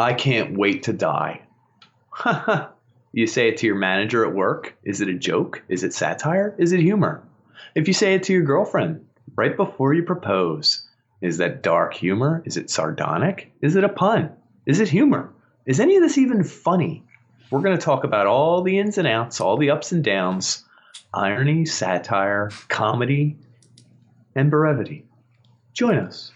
I can't wait to die. You say it to your manager at work. Is it a joke? Is it satire? Is it humor? If you say it to your girlfriend right before you propose, is that dark humor? Is it sardonic? Is it a pun? Is it humor? Is any of this even funny? We're going to talk about all the ins and outs, all the ups and downs, irony, satire, comedy, and brevity. Join us.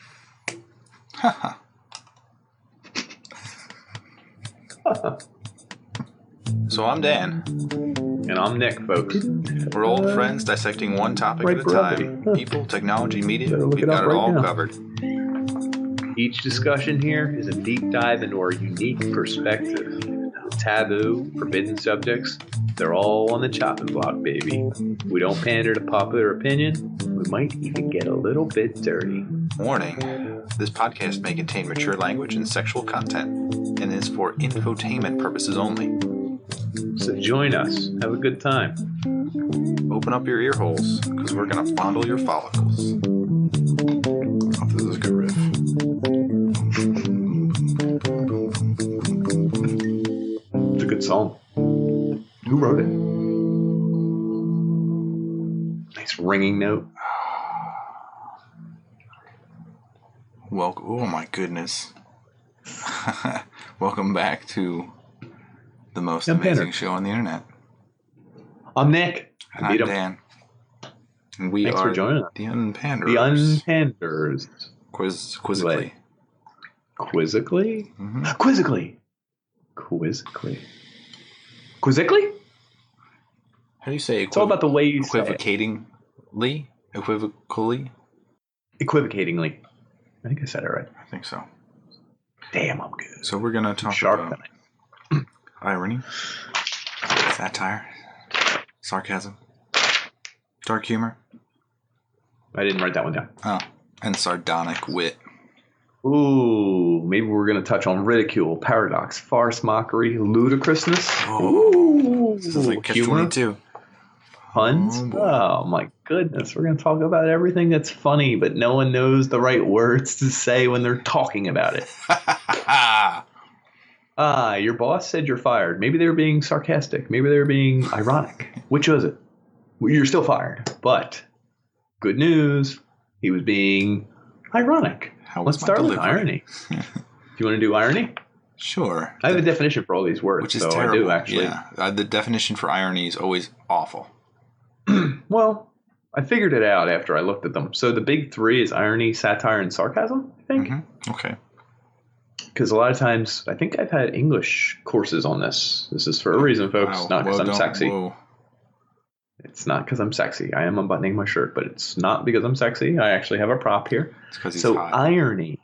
So I'm Dan. And I'm Nick, folks. We're old friends dissecting one topic at a time. People, technology, media, we've got it all covered. Each discussion here is a deep dive into our unique perspective. Taboo, forbidden subjects, they're all on the chopping block, baby. We don't pander to popular opinion. We might even get a little bit dirty. Warning, this podcast may contain mature language and sexual content and is for infotainment purposes only. So join us. Have a good time. Open up your ear holes, because we're going to fondle your follicles. Oh, this is a good riff. It's a good song. Who wrote it? Nice ringing note. Welcome. Oh my goodness. Welcome back to the most amazing show on the internet. I'm Nick. And I'm Dan. And we Thanks are for joining us. The UnPanders. The UnPanders. Quizzically. Quizzically? Mm-hmm. Quizzically. Quizzically. Quizzically? How do you say it's all about the way you say it. Equivocally? Equivocatingly. I think I said it right. I think so. Damn, I'm good. So we're going to talk about irony, satire, sarcasm, dark humor. I didn't write that one down. Oh, and sardonic wit. Ooh, maybe we're going to touch on ridicule, paradox, farce, mockery, ludicrousness. Oh, ooh, this is like Catch-22. Puns. Oh, my goodness. We're going to talk about everything that's funny, but no one knows the right words to say when they're talking about it. Your boss said you're fired. Maybe they were being sarcastic. Maybe they were being ironic. Which was it? Well, you're still fired. But good news, he was being ironic. Let's start with irony. Do you want to do irony? Sure. I have a definition for all these words. Which is terrible. I do, actually. Yeah. The definition for irony is always awful. Well, I figured it out after I looked at them. So the big three is irony, satire, and sarcasm, I think. Mm-hmm. Okay. Because a lot of times, I think I've had English courses on this. This is for a reason, folks. Wow. Not because I'm sexy. Whoa. It's not because I'm sexy. I am unbuttoning my shirt, but it's not because I'm sexy. I actually have a prop here. It's because he's hot. Irony.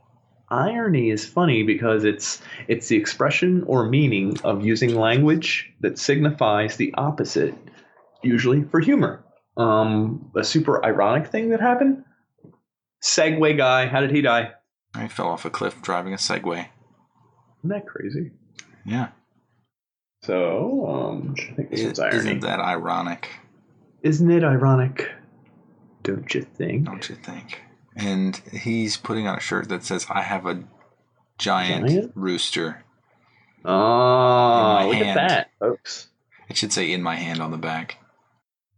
Irony is funny because it's the expression or meaning of using language that signifies the opposite, usually for humor. A super ironic thing that happened. Segway guy. How did he die? He fell off a cliff driving a Segway. Isn't that crazy? Yeah. So, I think this is irony. Isn't that ironic? Isn't it ironic? Don't you think? Don't you think? And he's putting on a shirt that says, I have a giant? Rooster. Oh, look at that, folks. It should say in my hand on the back.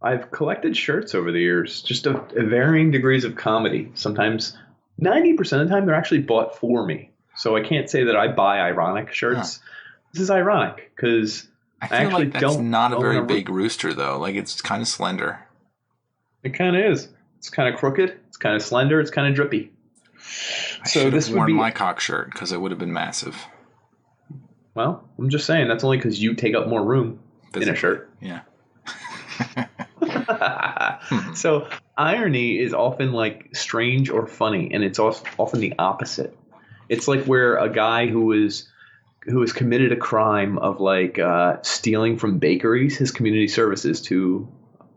I've collected shirts over the years, just of varying degrees of comedy. Sometimes 90% of the time they're actually bought for me. So I can't say that I buy ironic shirts. Huh. This is ironic because I actually like that's don't not a very big rooster, though. Like, it's kind of slender. It kind of is. It's kind of crooked. It's kind of slender. It's kind of drippy. I should have worn my cock shirt because it would have been massive. Well, I'm just saying that's only because you take up more room in a shirt. Yeah. So irony is often like strange or funny, and it's often the opposite. It's like where a guy who has committed a crime of like stealing from bakeries his community services to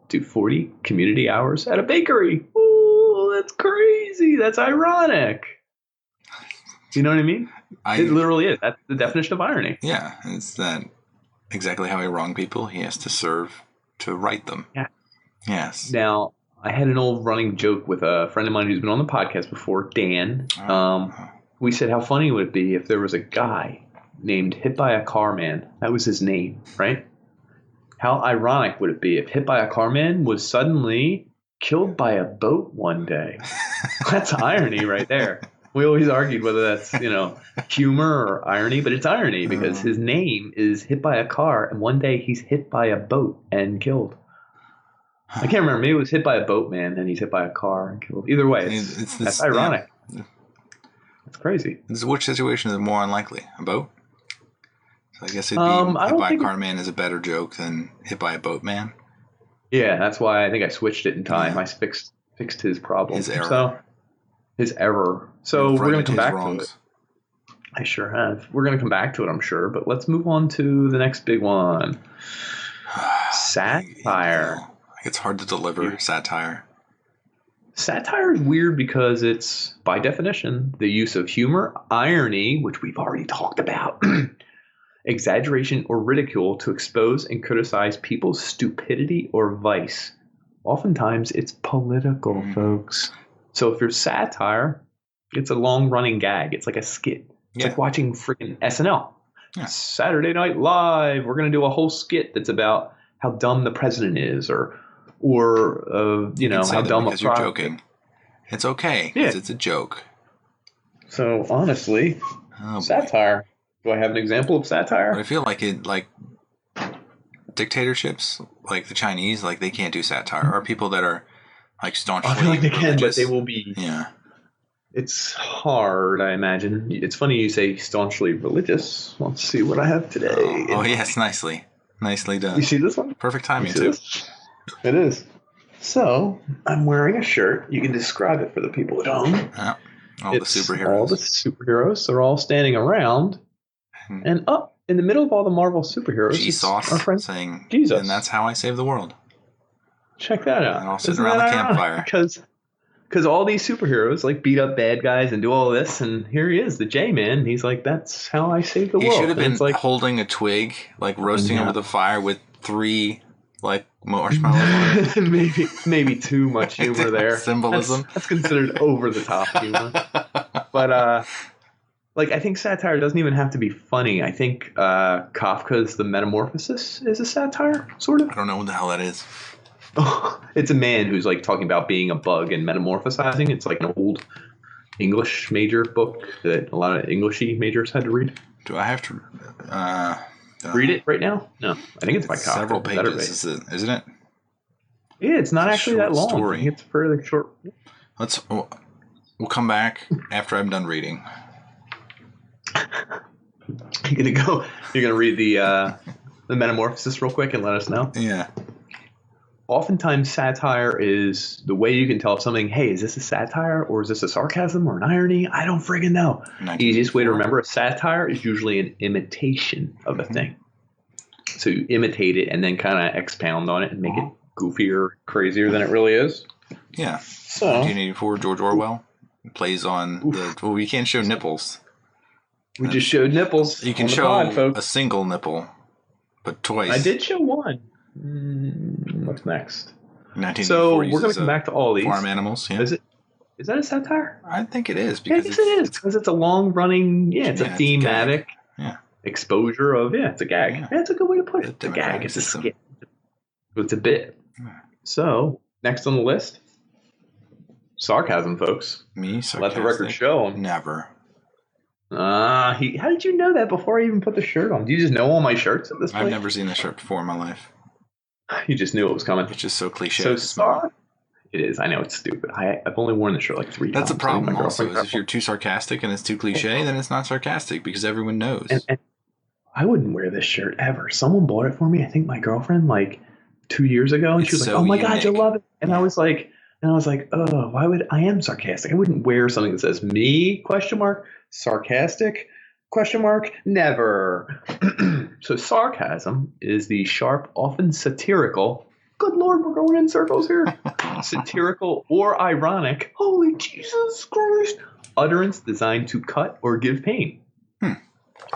do 40 community hours at a bakery. Oh, that's crazy. That's ironic. You know what I mean? It literally is. That's the definition of irony. Yeah, it's that exactly how he wronged people. He has to serve to right them. Yeah. Yes. Now, I had an old running joke with a friend of mine who's been on the podcast before, Dan. We said, how funny would it be if there was a guy named Hit by a Car Man. That was his name, right? How ironic would it be if Hit by a Car Man was suddenly killed by a boat one day? That's irony right there. We always argued whether that's, humor or irony, but it's irony because his name is Hit by a Car, and one day he's hit by a boat and killed. I can't remember. Maybe it was hit by a boat, man, and he's hit by a car and killed. Either way, that's ironic. Yeah. It's crazy. Which situation is more unlikely? A boat? So I guess it'd be hit by a car man is a better joke than hit by a boat man. Yeah, that's why I think I switched it in time. Yeah. I fixed his problem. His error. So we're going to come back to it. I sure have. We're going to come back to it, I'm sure. But let's move on to the next big one. Satire. It's hard to deliver satire. Satire is weird because it's, by definition, the use of humor, irony, which we've already talked about, exaggeration or ridicule to expose and criticize people's stupidity or vice. Oftentimes, it's political, folks. So if you're satire, it's a long-running gag. It's like a skit. It's like watching freaking SNL. Yeah. Saturday Night Live. We're going to do a whole skit that's about how dumb the president is or how dumb a you're joking. It's okay. Yeah. It's a joke. So honestly, satire. Do I have an example of satire? But I feel like dictatorships, like the Chinese, like they can't do satire. Or people that are like staunchly I feel like they religious. can, but they will be. Yeah. It's hard, I imagine. It's funny you say staunchly religious. Let's see what I have today. Oh yes, nicely done. You see this one? Perfect timing too. It is. So, I'm wearing a shirt. You can describe it for the people at home. Yeah. All the superheroes. They're all standing around. And up in the middle of all the Marvel superheroes Jesus, our friend saying, Jesus. And that's how I save the world. Check that out. And all sitting around the campfire. Because all these superheroes like beat up bad guys and do all this, and here he is, the J-Man. He's like, that's how I save the world. He should have been holding a twig, like roasting over the fire with 3 like marshmallows. maybe too much humor there. Symbolism. That's considered over the top humor. But I think satire doesn't even have to be funny. I think Kafka's The Metamorphosis is a satire, sort of. I don't know what the hell that is. It's a man who's like talking about being a bug and metamorphosizing. It's like an old English major book that a lot of Englishy majors had to read. Do I have to read it right now? No, I think it's by Kafka. Several pages, isn't it? Yeah, it's not actually that long. Story. I think it's fairly short. We'll come back after I'm done reading. You're gonna read the Metamorphosis real quick and let us know? Yeah. Oftentimes satire is the way you can tell something, hey, is this a satire or is this a sarcasm or an irony? I don't friggin' know. Easiest way to remember a satire is usually an imitation of a thing. So you imitate it and then kind of expound on it and make it goofier, crazier than it really is. Yeah. So 1984, George Orwell plays on we can't show nipples. We just showed nipples. You can show a single nipple, but twice. I did show one. What's next? So we're going to come back to all these farm animals. Yeah. Is that a satire? I think it is. Because it is because it's a long running. It's a thematic exposure of. It's a gag. Yeah. It's a good way to put it. It's a gag. It's a skit. It's a bit. So next on the list, sarcasm, folks. Me, sarcastic. Let the record show. Never. How did you know that before I even put the shirt on? Do you just know all my shirts at this point? I've never seen the shirt before in my life. You just knew it was coming. It's just so cliche. It is. I know it's stupid. I've only worn the shirt like 3 times. That's a problem also. Is if you're too sarcastic and it's too cliche, then it's not sarcastic because everyone knows. And I wouldn't wear this shirt ever. Someone bought it for me. I think my girlfriend 2 years ago, and she was like, "Oh my God, you'll love it." And I was like, "Oh, why would I am sarcastic? I wouldn't wear something that says me ? Sarcastic ? Never." So sarcasm is the sharp, often satirical. Good Lord, we're going in circles here. Satirical or ironic. Holy Jesus Christ! Utterance designed to cut or give pain.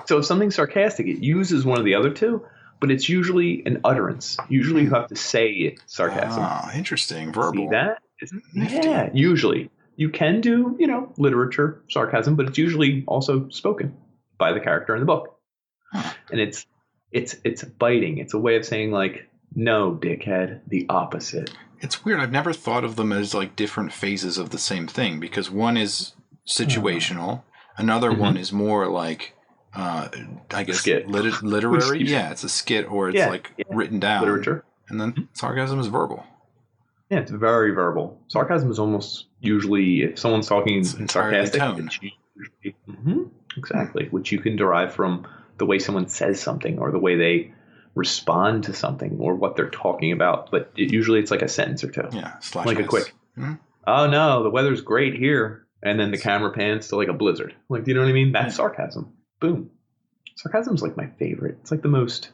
So if something's sarcastic, it uses one of the other two, but it's usually an utterance. Usually you have to say it sarcasm. Oh, interesting. Verbal. See that? Yeah, usually. You can do, literature, sarcasm, but it's usually also spoken by the character in the book. And it's biting. It's a way of saying like, no, dickhead, the opposite. It's weird. I've never thought of them as like different phases of the same thing, because one is situational, another one is more like I guess literary. Yeah, it's a skit, or it's written down. Literature. And then sarcasm is verbal. Yeah, it's very verbal. Sarcasm is almost usually, if someone's talking sarcastic, tone. Exactly, which you can derive from the way someone says something or the way they respond to something or what they're talking about. But usually it's like a sentence or two. Yeah, like a quick. Oh no, the weather's great here, and then the camera pans to like a blizzard. Like, do you know what I mean? That's sarcasm. Boom. Sarcasm's like my favorite. It's like the most.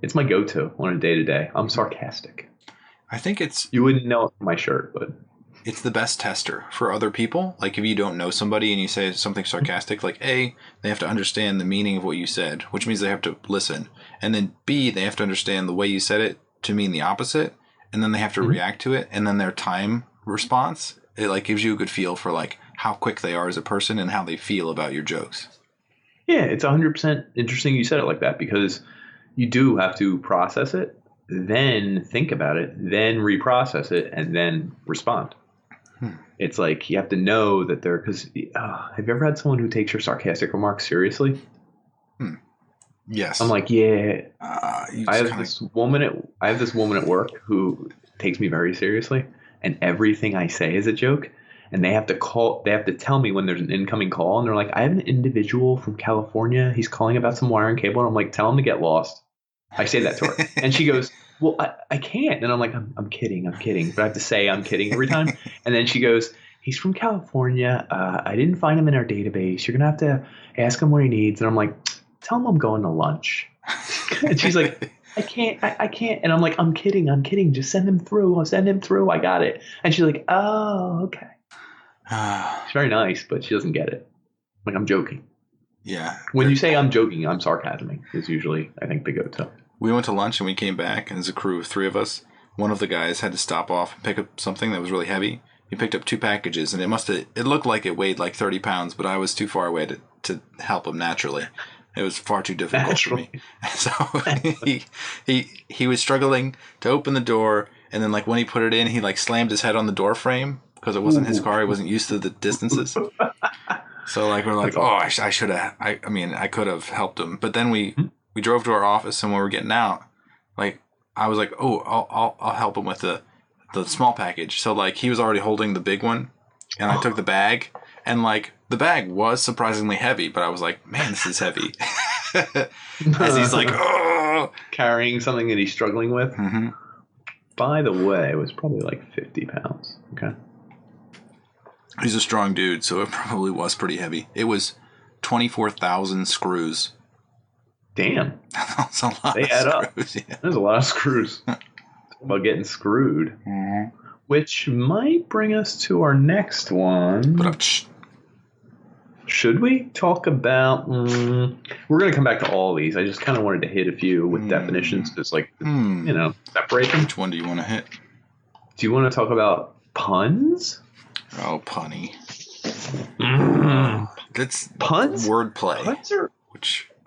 It's my go-to on a day-to-day. I'm sarcastic. I think it's... You wouldn't know it from my shirt, but... It's the best tester for other people. Like, if you don't know somebody and you say something sarcastic, like, A, they have to understand the meaning of what you said, which means they have to listen. And then, B, they have to understand the way you said it to mean the opposite. And then they have to react to it. And then their time response, it, like, gives you a good feel for, like, how quick they are as a person and how they feel about your jokes. Yeah, it's 100% interesting you said it like that, because... You do have to process it, then think about it, then reprocess it, and then respond. It's like you have to know that they're... Because have you ever had someone who takes your sarcastic remarks seriously? Yes. I'm like, yeah. I have this woman at work who takes me very seriously, and everything I say is a joke. And they have to tell me when there's an incoming call, and they're like, I have an individual from California. He's calling about some wire and cable. And I'm like, tell him to get lost. I say that to her. And she goes, well, I can't. And I'm like, I'm kidding. But I have to say I'm kidding every time. And then she goes, he's from California. I didn't find him in our database. You're going to have to ask him what he needs. And I'm like, tell him I'm going to lunch. And she's like, I can't. And I'm like, I'm kidding. Just send him through. I'll send him through. I got it. And she's like, oh, okay. She's very nice, but she doesn't get it. Like, I'm joking. Yeah. When you say I'm joking, I'm sarcasming is usually, I think, the go-to. We went to lunch and we came back, and as a crew of 3 of us, one of the guys had to stop off and pick up something that was really heavy. He picked up 2 packages, and it looked like it weighed like 30 pounds, but I was too far away to help him naturally. It was far too difficult for me. So he was struggling to open the door, and then like when he put it in, he like slammed his head on the door frame. Because it wasn't his car, he wasn't used to the distances. So like we're like, I should have. I mean, I could have helped him. But then we drove to our office, and when we were getting out, like I was like, I'll help him with the small package. So like he was already holding the big one, and I took the bag, and like the bag was surprisingly heavy. But I was like, man, this is heavy. As he's like, carrying something that he's struggling with. By the way, it was probably like 50 pounds. Okay. He's a strong dude, so it probably was pretty heavy. It was 24,000 screws. Damn. That's a lot they of add screws. Up. Yeah. There's a lot of screws. About getting screwed. Which might bring us to our next one. Should we talk about... we're going to come back to all these. I just kind of wanted to hit a few with definitions. Just like, separate them. Which one do you want to hit? Do you want to talk about puns? Oh, punny. That's puns. Wordplay. Puns are,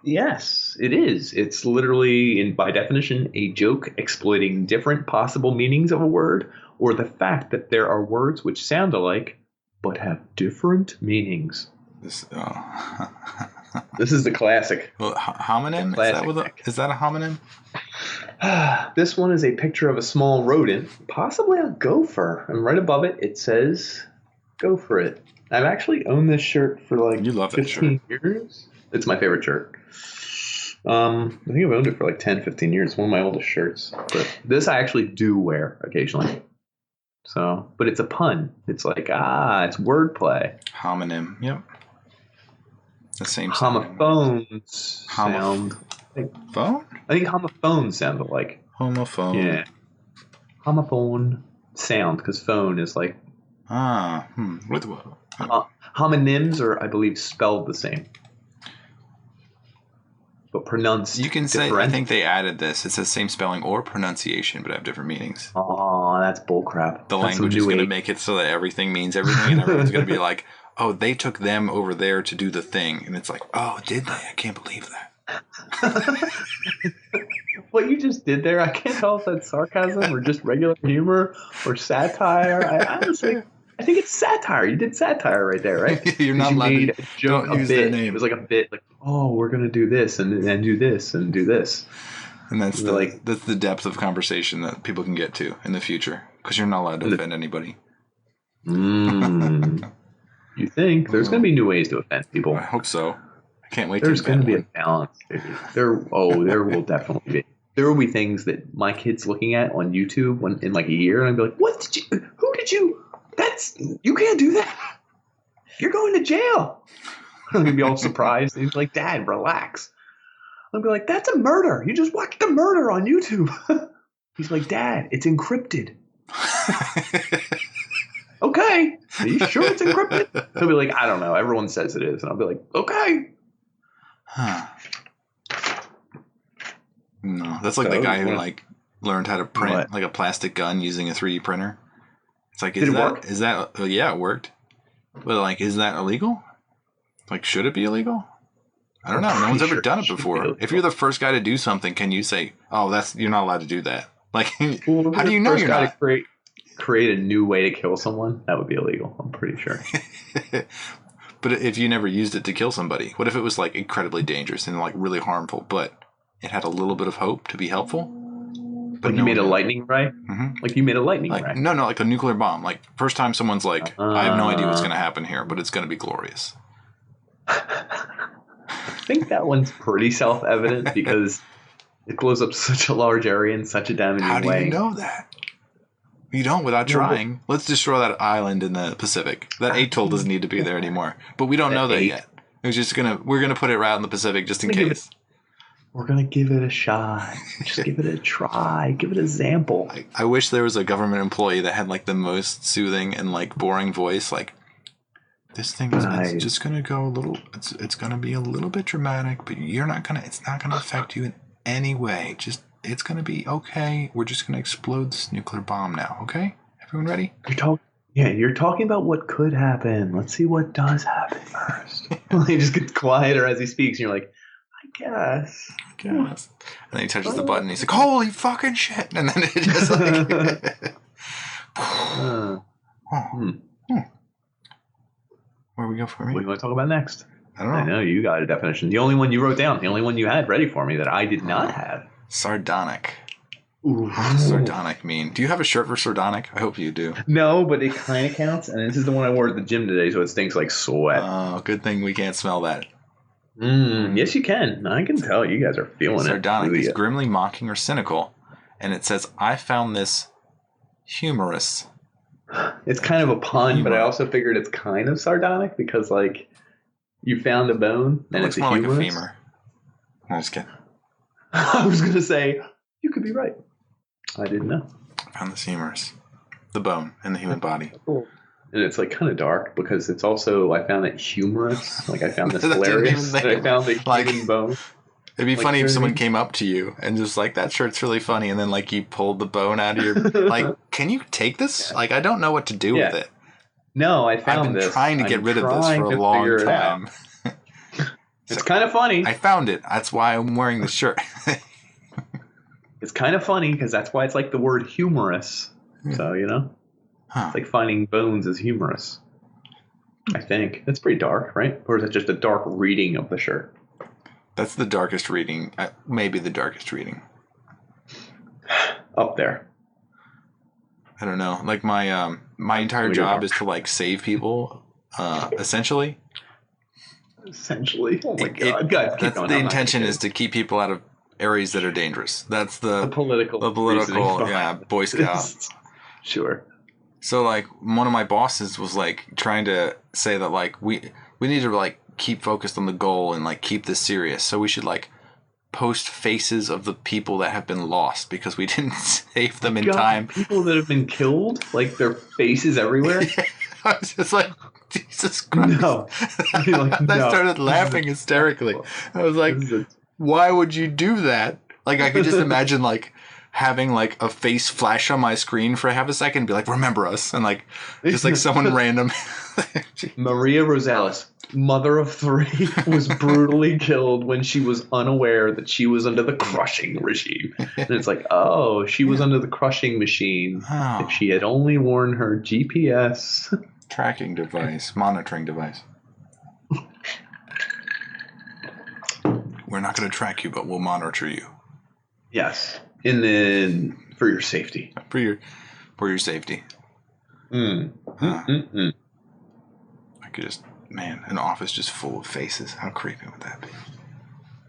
yes, it is. It's literally, by definition, a joke exploiting different possible meanings of a word, or the fact that there are words which sound alike but have different meanings. This is the classic. Well, homonym? Is that a homonym? This one is a picture of a small rodent, possibly a gopher, and right above it, it says, "Go for it." I've actually owned this shirt for like 15 years. It's my favorite shirt. I think I've owned it for like 10, 15 years. It's one of my oldest shirts. But this I actually do wear occasionally. So, but it's a pun. It's like, it's wordplay. Homonym. Yep. The same homophones sound. Phone? I think homophones sound like. Homophone. Yeah. Homophone sound, because phone is like. With what? Homonyms are, I believe, spelled the same. But pronounced You can say, different. I think they added this. It's the same spelling or pronunciation, but have different meanings. Oh, that's bullcrap. The language is going to make it so that everything means everything, and everyone's going to be like, oh, they took them over there to do the thing. And it's like, oh, did they? I can't believe that. What you just did there, I can't tell if that's sarcasm or just regular humor or satire. I honestly, I think it's satire. You did satire right there, right? You're not allowed made to. a joke, Don't a use bit. their name. It was like a bit, like, oh, we're gonna do this and do this and do this. And that's Like, that's the depth of conversation that people can get to in the future because you're not allowed to offend anybody. You think there's gonna be new ways to offend people? I hope so. I can't wait. There's to going to offend be a balance. Dude. There will definitely be. There will be things that my kid's looking at on YouTube in like a year, and I'll be like, "What did you? Who did you? You can't do that. You're going to jail." I'm gonna be all surprised. And he's like, "Dad, relax." I'll be like, "That's a murder. You just watched a murder on YouTube." He's like, "Dad, it's encrypted." Okay, are you sure it's encrypted? He'll be like, "I don't know. Everyone says it is," and I'll be like, "Okay." Huh. No, that's like the guy who like learned how to print like a plastic gun using a 3D printer. It's like, Did it work? Is that? Yeah, it worked. But like, is that illegal? Like, should it be illegal? I don't know. No one's ever done it before. If you're the first guy to do something, can you say, "Oh, you're not allowed to do that"? Like, how do you know you're not? To create a new way to kill someone, that would be illegal. I'm pretty sure. But if you never used it to kill somebody, what if it was like incredibly dangerous and like really harmful, but it had a little bit of hope to be helpful? But like you made a lightning ray? Mm-hmm. Like you made a lightning ray? No, like a nuclear bomb. Like first time someone's like, I have no idea what's going to happen here, but it's going to be glorious. I think that one's pretty self-evident because it blows up such a large area in such a damaging way. How do you know that? You don't without trying. Let's destroy that island in the Pacific. That atoll doesn't need to be there anymore. But we don't know that yet. We're gonna put it right in the Pacific just in case. We're gonna give it a shot. Just give it a try. Give it a sample. I wish there was a government employee that had like the most soothing and like boring voice. Like, this thing is just gonna go a little. It's gonna be a little bit dramatic, but it's not gonna affect you in any way. It's going to be okay. We're just going to explode this nuclear bomb now, okay? Everyone ready? You're talking about what could happen. Let's see what does happen first. He just gets quieter as he speaks, and you're like, I guess. And then he touches the button, and he's like, holy fucking shit! And then it just like... Where we go for me? What do you want to talk about next? I don't know. I know, you got a definition. The only one you wrote down. The only one you had ready for me that I did not have. Sardonic. Ooh. What does sardonic mean? Do you have a shirt for sardonic? I hope you do. No, but it kind of counts. And this is the one I wore at the gym today, so it stinks like sweat. Oh, good thing we can't smell that. Yes, you can. I can tell you guys are feeling it. Sardonic is grimly mocking or cynical. And it says, I found this humorous. It's kind of a pun, but I also figured it's kind of sardonic because, like, you found a bone and it's more humorous. Like a femur. I'm just kidding. I was going to say, you could be right. I didn't know. I found this humorous. The bone in the human body. Cool. And it's like kind of dark because it's also, I found it humorous. Like I found this hilarious. And I found the human bone. It'd be funny if someone came up to you and just like, that shirt's really funny. And then like you pulled the bone out of your, like, can you take this? Yeah. Like, I don't know what to do with it. No, I found I've been trying to get rid of this for a long time. It's kind of funny. I found it. That's why I'm wearing the shirt. It's kind of funny because that's why it's like the word humorous. Yeah. So, you know, it's like finding bones is humorous. I think. That's pretty dark, right? Or is it just a dark reading of the shirt? That's the darkest reading. Maybe the darkest reading. Up there. I don't know. Like my entire job is to like save people, essentially. Essentially. Oh my God. That's the intention is to keep people out of areas that are dangerous. That's the political Boy Scout. Sure. So like one of my bosses was like trying to say that like we need to like keep focused on the goal and like keep this serious. So we should like post faces of the people that have been lost because we didn't save them in time. People that have been killed, like their faces everywhere. I was just like, Jesus Christ. No. Like, I started laughing hysterically. I was like, why would you do that? Like, I could just imagine, like, having like a face flash on my screen for half a second and be like, remember us. And like, just like someone random. Maria Rosales, mother of 3, was brutally killed when she was unaware that she was under the crushing regime. And it's like, oh, she was under the crushing machine. If she had only worn her GPS tracking device, monitoring device. We're not going to track you, but we'll monitor you. Yes. And then for your safety. For your safety. I could just, man, an office just full of faces. How creepy would that be?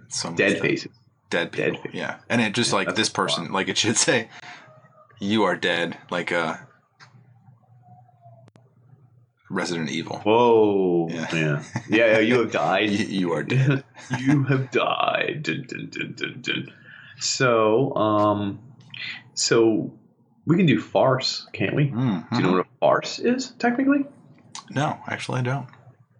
So much dead faces. Dead people. Dead faces. Yeah. And it just like this person, like it should say, you are dead, like Resident Evil. Whoa. Yeah, you have died. You are dead. You have died. Dun, dun, dun, dun, dun. So we can do farce, can't we? Do you know what a farce is, technically? No, actually I don't.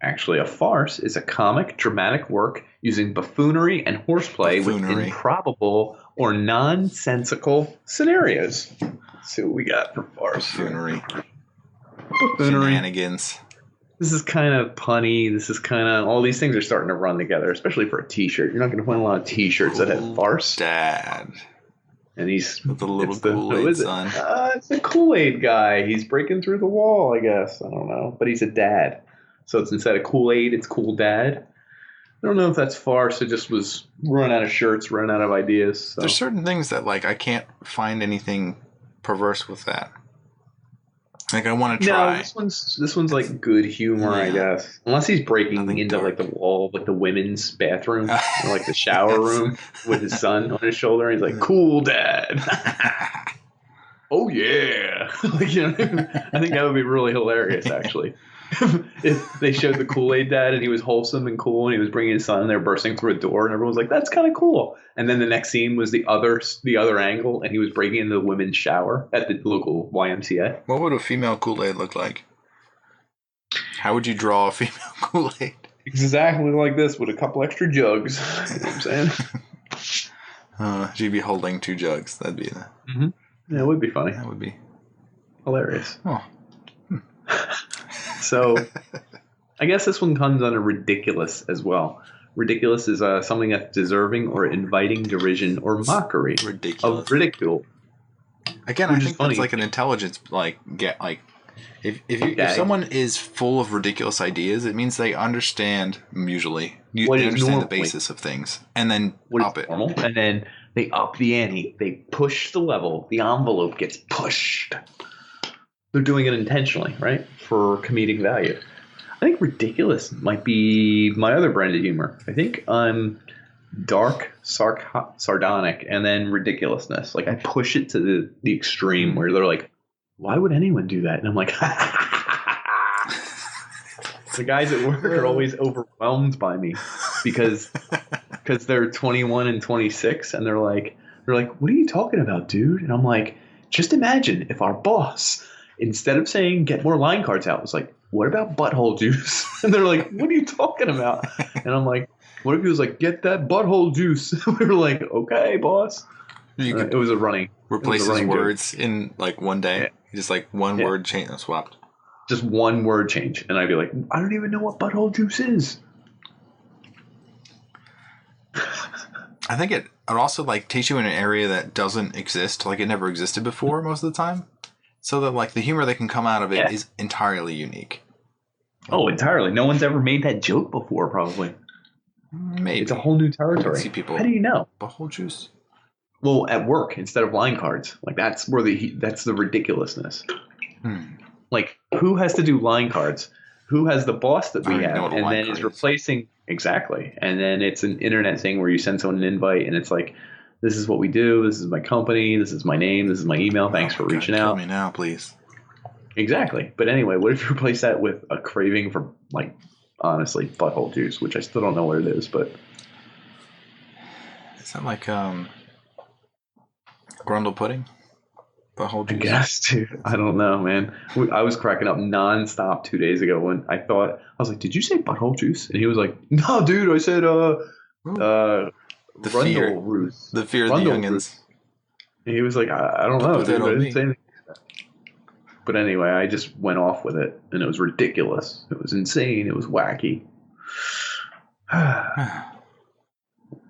Actually, a farce is a comic, dramatic work using buffoonery and horseplay with improbable or nonsensical scenarios. Let's see what we got for farce. Buffoonery. Shenanigans. This is kind of punny. This is kind of... All these things are starting to run together, especially for a T-shirt. You're not going to find a lot of T-shirts that have farce. Dad. And he's... With the little Kool-Aid son. It's a Kool-Aid guy. He's breaking through the wall, I guess. I don't know. But he's a dad. So it's instead of Kool-Aid, it's Cool Dad. I don't know if that's farce. It just was run out of shirts, run out of ideas. So. There's certain things that, like, I can't find anything perverse with that. Like, I want to try. No, this one's like good humor, I guess. Unless he's breaking into like the wall of like the women's bathroom, or like the shower room with his son on his shoulder. And he's like, "Cool, Dad." Oh yeah, like, you know, I think that would be really hilarious, actually. If they showed the Kool-Aid Dad and he was wholesome and cool and he was bringing his son and they're bursting through a door and everyone's like, that's kind of cool. And then the next scene was the other angle and he was breaking into the women's shower at the local YMCA. What would a female Kool-Aid look like? How would you draw a female Kool-Aid? Exactly like this with a couple extra jugs. You know what I'm saying? She'd be holding 2 jugs. That'd be the... Yeah, it would be funny. That would be hilarious. Oh. So, I guess this one comes under ridiculous as well. Ridiculous is something that's deserving or inviting derision or mockery of ridicule. Again, I think that's like an intelligence, if someone is full of ridiculous ideas, it means they understand usually. They understand the basis of things, and then up it. Normal, and then they up the ante. They push the level. The envelope gets pushed. They're doing it intentionally, right? For comedic value. I think ridiculous might be my other brand of humor. I think I'm dark, sardonic, and then ridiculousness. Like I push it to the extreme where they're like, why would anyone do that? And I'm like, the guys at work are always overwhelmed by me because they're 21 and 26 and they're like, what are you talking about, dude? And I'm like, just imagine if our boss, instead of saying get more line cards out, was like, what about butthole juice? And they're like, what are you talking about? And I'm like, what if he was like, get that butthole juice? We were like, okay, boss. It was a running. Replaces words in like one day. Yeah. Just like one word change swapped. Just one word change. And I'd be like, I don't even know what butthole juice is. I think it also like takes you in an area that doesn't exist. Like it never existed before most of the time. So that like the humor that can come out of it is entirely unique. Oh, entirely. No one's ever made that joke before, probably. Maybe. It's a whole new territory. See people. How do you know? Butthole juice. Well, at work instead of line cards, like that's the ridiculousness. Like who has to do line cards? Who has the boss that we have, and then is replacing exactly? And then it's an internet thing where you send someone an invite, and it's like, this is what we do. This is my company. This is my name. This is my email. Thanks for reaching out. Tell me now, please. Exactly. But anyway, what if you replace that with a craving for, like, honestly, butthole juice, which I still don't know what it is, but is that like grundle pudding? Butthole juice? I guess, dude. I don't know, man. I was cracking up nonstop 2 days ago when I was like, did you say butthole juice? And he was like, no, dude, I said the fear of the youngins. He was like, I don't know, Put that dude. I on didn't me. say anything. But anyway, I just went off with it, and it was ridiculous. It was insane. It was wacky.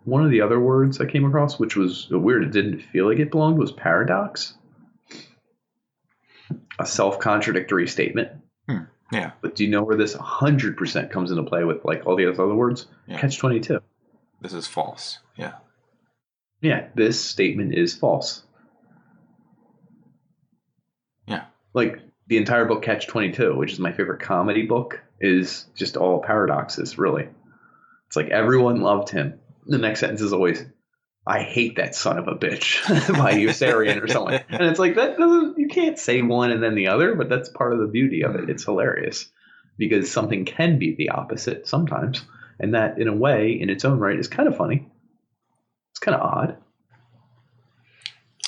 One of the other words I came across, which was weird, it didn't feel like it belonged, was paradox. A self-contradictory statement. Yeah. But do you know where this 100% comes into play with like all the other words? Yeah. Catch-22. This is false. Yeah. Yeah, this statement is false. Yeah. Like the entire book Catch-22, which is my favorite comedy book, is just all paradoxes, really. It's like everyone loved him. The next sentence is always, I hate that son of a bitch by Yossarian or someone. And it's like, that doesn't, you can't say one and then the other, but that's part of the beauty of it. It's hilarious because something can be the opposite sometimes. And that, in a way, in its own right, is kind of funny. It's kind of odd.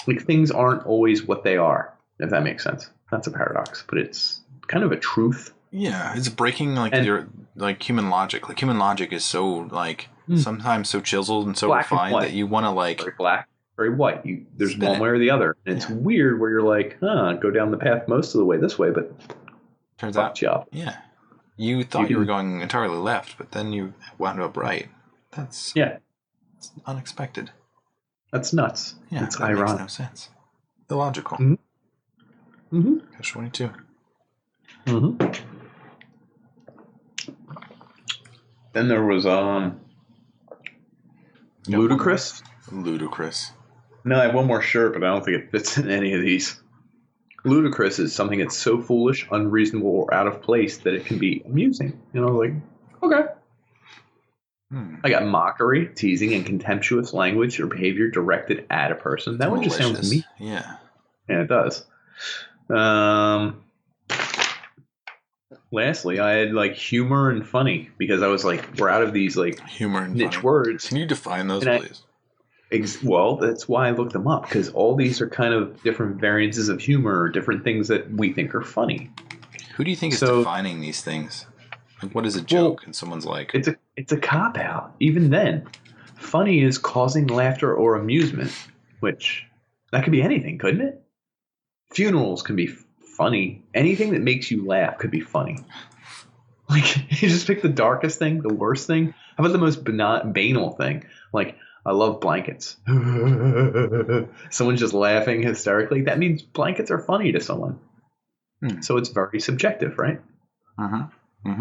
Like, things aren't always what they are, if that makes sense. That's a paradox, but it's kind of a truth. Yeah, it's breaking your human logic. Like human logic is so like sometimes so chiseled and so refined that you want to like very black, very white. There's one it. way or the other, and it's weird where you're like, go down the path most of the way this way, but turns out, you up. Yeah, you thought you were going entirely left, but then you wound up right. That's it's unexpected. That's nuts. Yeah, it's that ironic. Makes no sense. Illogical. Catch-22. Then there was ludicrous. Ludicrous. No, I have one more shirt, but I don't think it fits in any of these. Ludicrous is something that's so foolish, unreasonable, or out of place that it can be amusing. You know, like, okay. I got mockery, teasing, and contemptuous language or behavior directed at a person. That one just sounds mean. Yeah. Yeah, it does. Lastly, I had like humor and funny because I was like, we're out of these like humor and niche funny words. Can you define those, please? Well, that's why I looked them up, because all these are kind of different variances of humor, or different things that we think are funny. Who do you think is defining these things? Like, what is a joke? And someone's like, it's a cop out. Even then, funny is causing laughter or amusement, which that could be anything, couldn't it? Funerals can be funny. Anything that makes you laugh could be funny. Like, you just pick the darkest thing, the worst thing. How about the most banal thing? Like, I love blankets. Someone's just laughing hysterically. That means blankets are funny to someone. So it's very subjective, right?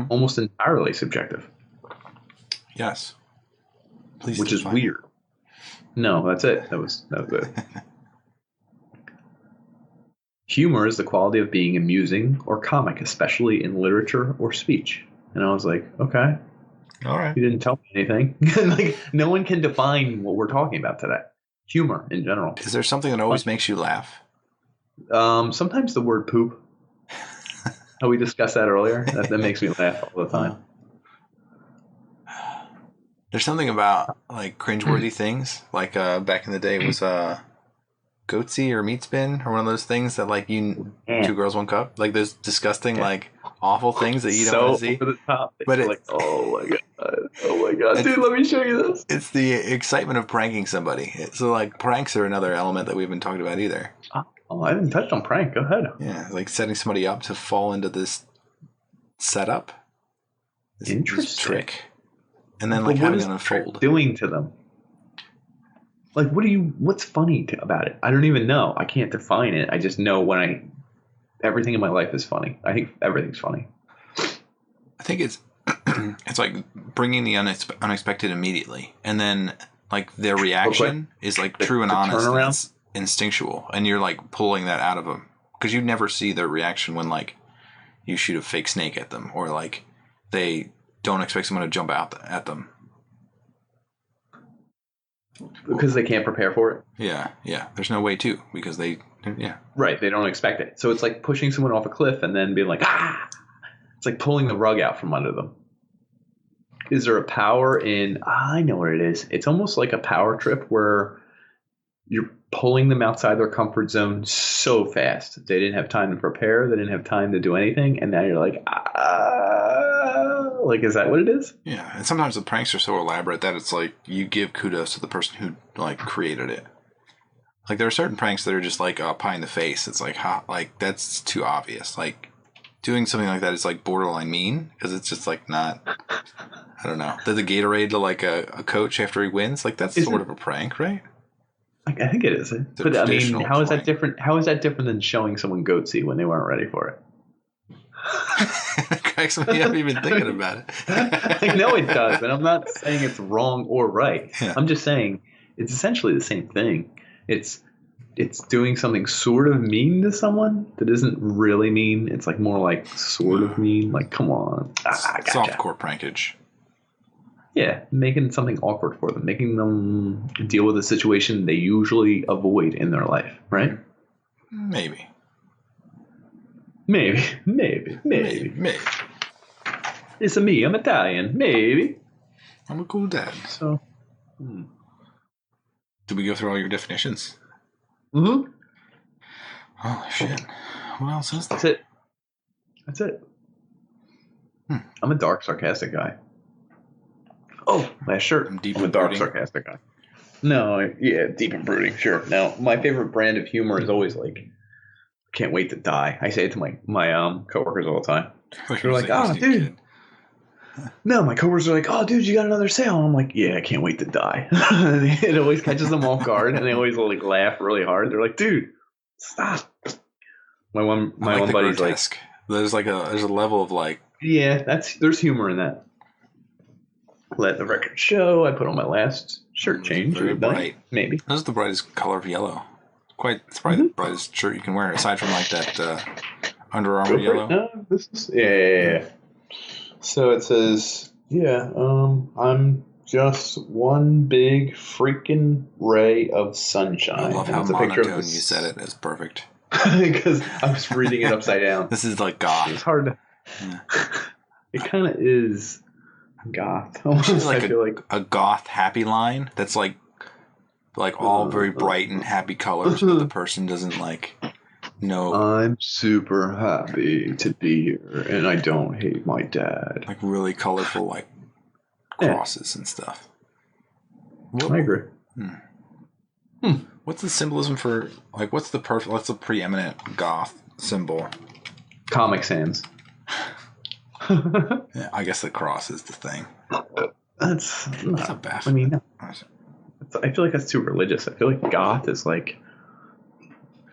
Almost entirely subjective. Yes. Please. Which is weird. No, that's it. That was it. Humor is the quality of being amusing or comic, especially in literature or speech. And I was like, okay. All right. You didn't tell me anything. Like, no one can define what we're talking about today. Humor in general. Is there something that always makes you laugh? Sometimes the word poop. How we discussed that earlier. That makes me laugh all the time. There's something about like cringeworthy things. Like back in the day, it was goatsy or meat spin or one of those things that like two girls, one cup. Like those disgusting, like awful things that you don't want to see. Over the top. But it's like, oh my god, dude, let me show you this. It's the excitement of pranking somebody. So like pranks are another element that we haven't talked about either. Oh, I didn't touch on prank. Go ahead. Yeah, like setting somebody up to fall into this setup. This trick. And then like having it unfold. Doing to them. Like, what's funny about it? I don't even know. I can't define it. I just know everything in my life is funny. I think everything's funny. I think it's like bringing the unexpected immediately. And then like their reaction is like true and honest. Instinctual, and you're like pulling that out of them because you never see their reaction when like you shoot a fake snake at them or like they don't expect someone to jump out at them because they can't prepare for it. Yeah, there's no way to, because they right, they don't expect it. So it's like pushing someone off a cliff and then being like, it's like pulling the rug out from under them. Is there a power in I know what it is. It's almost like a power trip where you're pulling them outside their comfort zone so fast. They didn't have time to prepare. They didn't have time to do anything. And now you're like, like, is that what it is? Yeah. And sometimes the pranks are so elaborate that it's like you give kudos to the person who like created it. Like, there are certain pranks that are just like pie in the face. It's like, like, that's too obvious. Like, doing something like that is like borderline mean because it's just like not. I don't know. Did the Gatorade to like a coach after he wins? Like, that's sort of a prank, right? I think it is. But I mean, how is that different? How is that different than showing someone goatsy when they weren't ready for it? It cracks me up even thinking about it. I know it does, and I'm not saying it's wrong or right. Yeah. I'm just saying it's essentially the same thing. It's doing something sort of mean to someone that isn't really mean. It's like more like sort of mean. Like, come on. Gotcha. Softcore prankage. Yeah, making something awkward for them, making them deal with a situation they usually avoid in their life, right? Maybe. Maybe. It's me. I'm Italian. Maybe. I'm a cool dad. So. Did we go through all your definitions? Mm-hmm. Holy shit. What else is there? That's it. I'm a dark, sarcastic guy. Oh, last shirt. I'm deep a dark, sarcastic guy. No, yeah, deep and brooding, sure. Now, my favorite brand of humor is always like, can't wait to die. I say it to my coworkers all the time. They're like, oh, dude. No, my coworkers are like, oh, dude, you got another sale. And I'm like, yeah, I can't wait to die. It always catches them off guard, and they always like laugh really hard. They're like, dude, stop. My one buddy's grotesque. There's a level of like, yeah, there's humor in that. Let the record show. I put on my last shirt change. Very bright. Maybe. This is the brightest color of yellow. It's probably the brightest shirt you can wear, aside from like that Under Armour yellow. No, this is yeah. So it says, I'm just one big freaking ray of sunshine. I love how monotone you said it. It's perfect. Because I was reading it upside down. This is like goth. It's hard to. Yeah. It kind of is goth. It's like a goth happy line that's like all very bright and happy colors, but the person doesn't like know. I'm super happy to be here, and I don't hate my dad. Like really colorful, like crosses and stuff. I agree. What's the symbolism for like? What's the preeminent goth symbol? Comic Sans. Yeah, I guess the cross is the thing. That's not bad. I mean, I feel like that's too religious. I feel like goth is like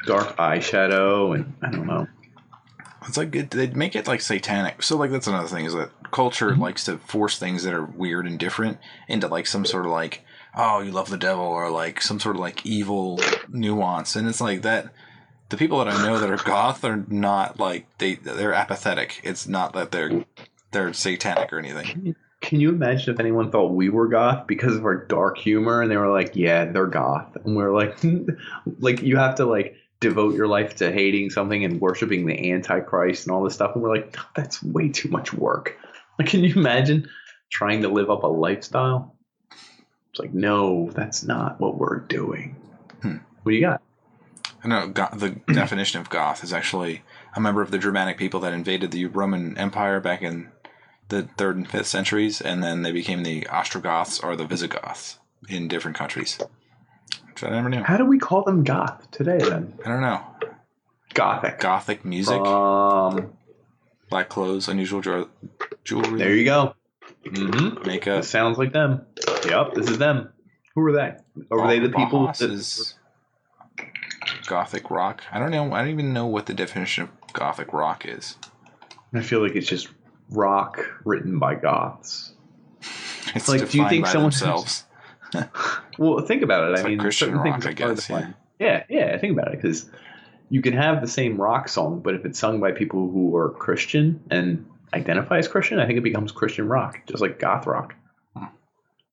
dark eyeshadow, and I don't know. It's like they make it like satanic. So like that's another thing is that culture likes to force things that are weird and different into like some sort of like, oh, you love the devil, or like some sort of like evil nuance, and it's like that. The people that I know that are goth are not like they're apathetic. It's not that they're satanic or anything. Can you imagine if anyone thought we were goth because of our dark humor, and they were like, yeah, they're goth, and we're like, like you have to like devote your life to hating something and worshiping the Antichrist and all this stuff, and we're like, that's way too much work. Like, can you imagine trying to live up a lifestyle? It's like, no, that's not what we're doing. What do you got? I know the definition of goth is actually a member of the Germanic people that invaded the Roman Empire back in the 3rd and 5th centuries, and then they became the Ostrogoths or the Visigoths in different countries. Which I never knew. How do we call them goth today, then? I don't know. Gothic. Gothic music. Black clothes, unusual jewelry. There you go. Mm-hmm. Makeup. This sounds like them. Yep, this is them. Who are they? Are they the people that... is Gothic rock. I don't know. I don't even know what the definition of Gothic rock is. I feel like it's just rock written by goths. It's like, do you think someone themselves? Well, think about it. It's like Christian rock, I guess. Yeah. Think about it, because you can have the same rock song, but if it's sung by people who are Christian and identify as Christian, I think it becomes Christian rock, just like goth rock.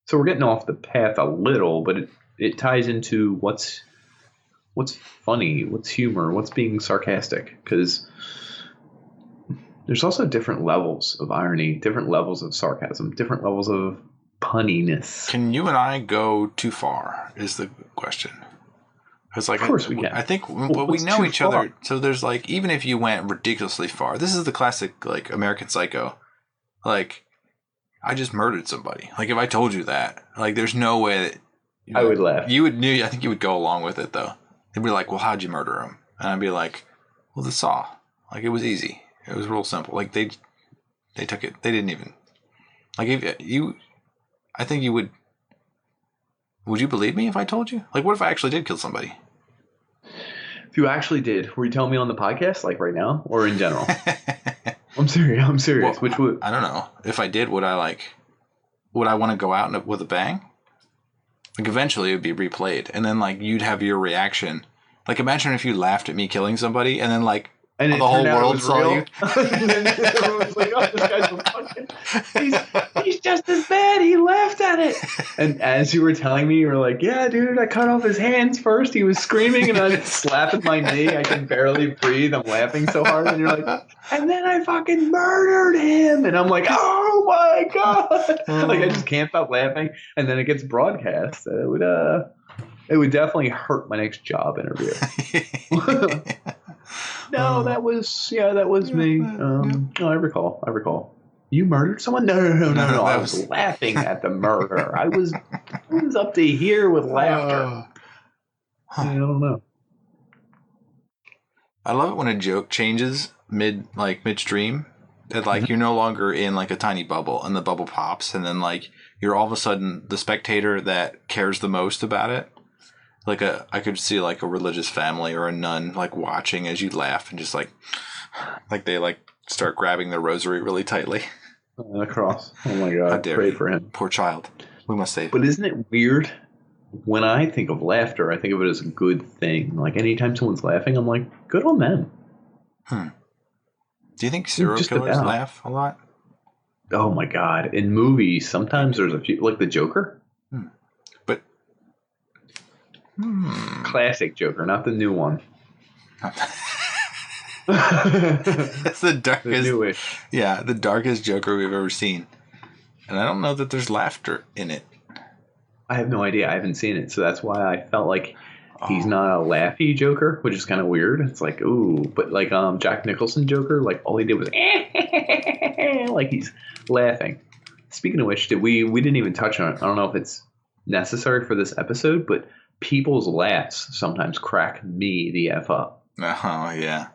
So we're getting off the path a little, but it ties into what's funny, what's humor, what's being sarcastic, because there's also different levels of irony, different levels of sarcasm, different levels of punniness. Can you and I go too far is the question. Because like, of course we can. I think we know each other, so there's like, even if you went ridiculously far, this is the classic like American Psycho, like I just murdered somebody. Like if I told you that, like there's no way that I would laugh. You would. I think you would go along with it though. They'd be like, well, how'd you murder him? And I'd be like, well, the saw. Like, it was easy. It was real simple. Like, they took it. They didn't even. Like, if you. I think you would. Would you believe me if I told you? Like, what if I actually did kill somebody? If you actually did, were you telling me on the podcast, like right now, or in general? I'm serious. Well, Which would I don't know. If I did, would I want to go out with a bang? Like, eventually it would be replayed, and then like you'd have your reaction. Like, imagine if you laughed at me killing somebody, and then like and the whole world saw you. And then everyone's like, "Oh, this guy's a fucking. He's just as bad. He laughed at it." And as you were telling me, you were like, "Yeah, dude, I cut off his hands first. He was screaming, and I slapping my knee. I can barely breathe. I'm laughing so hard." And you're like, "And then I fucking murdered him." And I'm like, "Oh my god!" Like, I just can't stop laughing. And then it gets broadcast. It would definitely hurt my next job interview. No, that was me. No, I recall. You murdered someone? No. I was laughing at the murder. I was up to here with laughter. I don't know. I love it when a joke changes midstream. That like you're no longer in like a tiny bubble, and the bubble pops, and then like you're all of a sudden the spectator that cares the most about it. Like I could see like a religious family or a nun like watching as you laugh and just like they like start grabbing their rosary really tightly. The cross. Oh my God! How dare Pray you. for him. Poor child. We must save him. But isn't it weird? When I think of laughter, I think of it as a good thing. Like anytime someone's laughing, I'm like, good on them. Do you think serial killers laugh a lot? Oh my God! In movies, sometimes there's a few, like the Joker. But classic Joker, not the new one. That's the darkest. The newish. Yeah, the darkest Joker we've ever seen, and I don't know that there's laughter in it. I have no idea. I haven't seen it, so that's why I felt like he's not a laughy Joker, which is kind of weird. It's like, ooh, but like Jack Nicholson Joker, like all he did was like he's laughing. Speaking of which, we didn't even touch on it. I don't know if it's necessary for this episode, but people's laughs sometimes crack me the F up. Oh, yeah.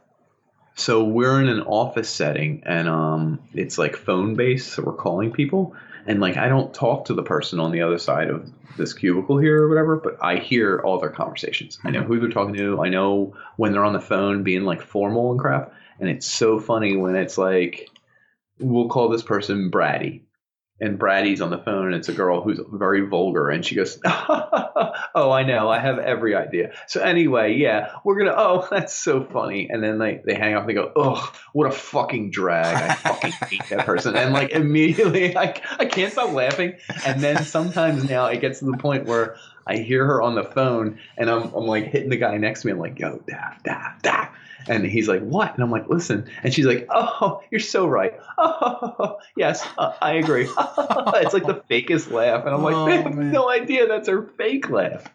So we're in an office setting, and it's like phone based, so we're calling people, and like I don't talk to the person on the other side of this cubicle here or whatever, but I hear all their conversations. I know who they're talking to. I know when they're on the phone being like formal and crap, and it's so funny when it's like, we'll call this person Braddy. And Braddy's on the phone, and it's a girl who's very vulgar, and she goes, "Oh, I know, I have every idea." So anyway, yeah, we're gonna. Oh, that's so funny. And then they hang up and they go, "Oh, what a fucking drag! I fucking hate that person." And like immediately, I can't stop laughing. And then sometimes now it gets to the point where I hear her on the phone, and I'm like hitting the guy next to me. I'm like, "Yo, da." And he's like, "What?" And I'm like, "Listen." And she's like, "Oh, you're so right. Oh, yes, I agree." It's like the fakest laugh. And I'm like, they have no idea that's her fake laugh.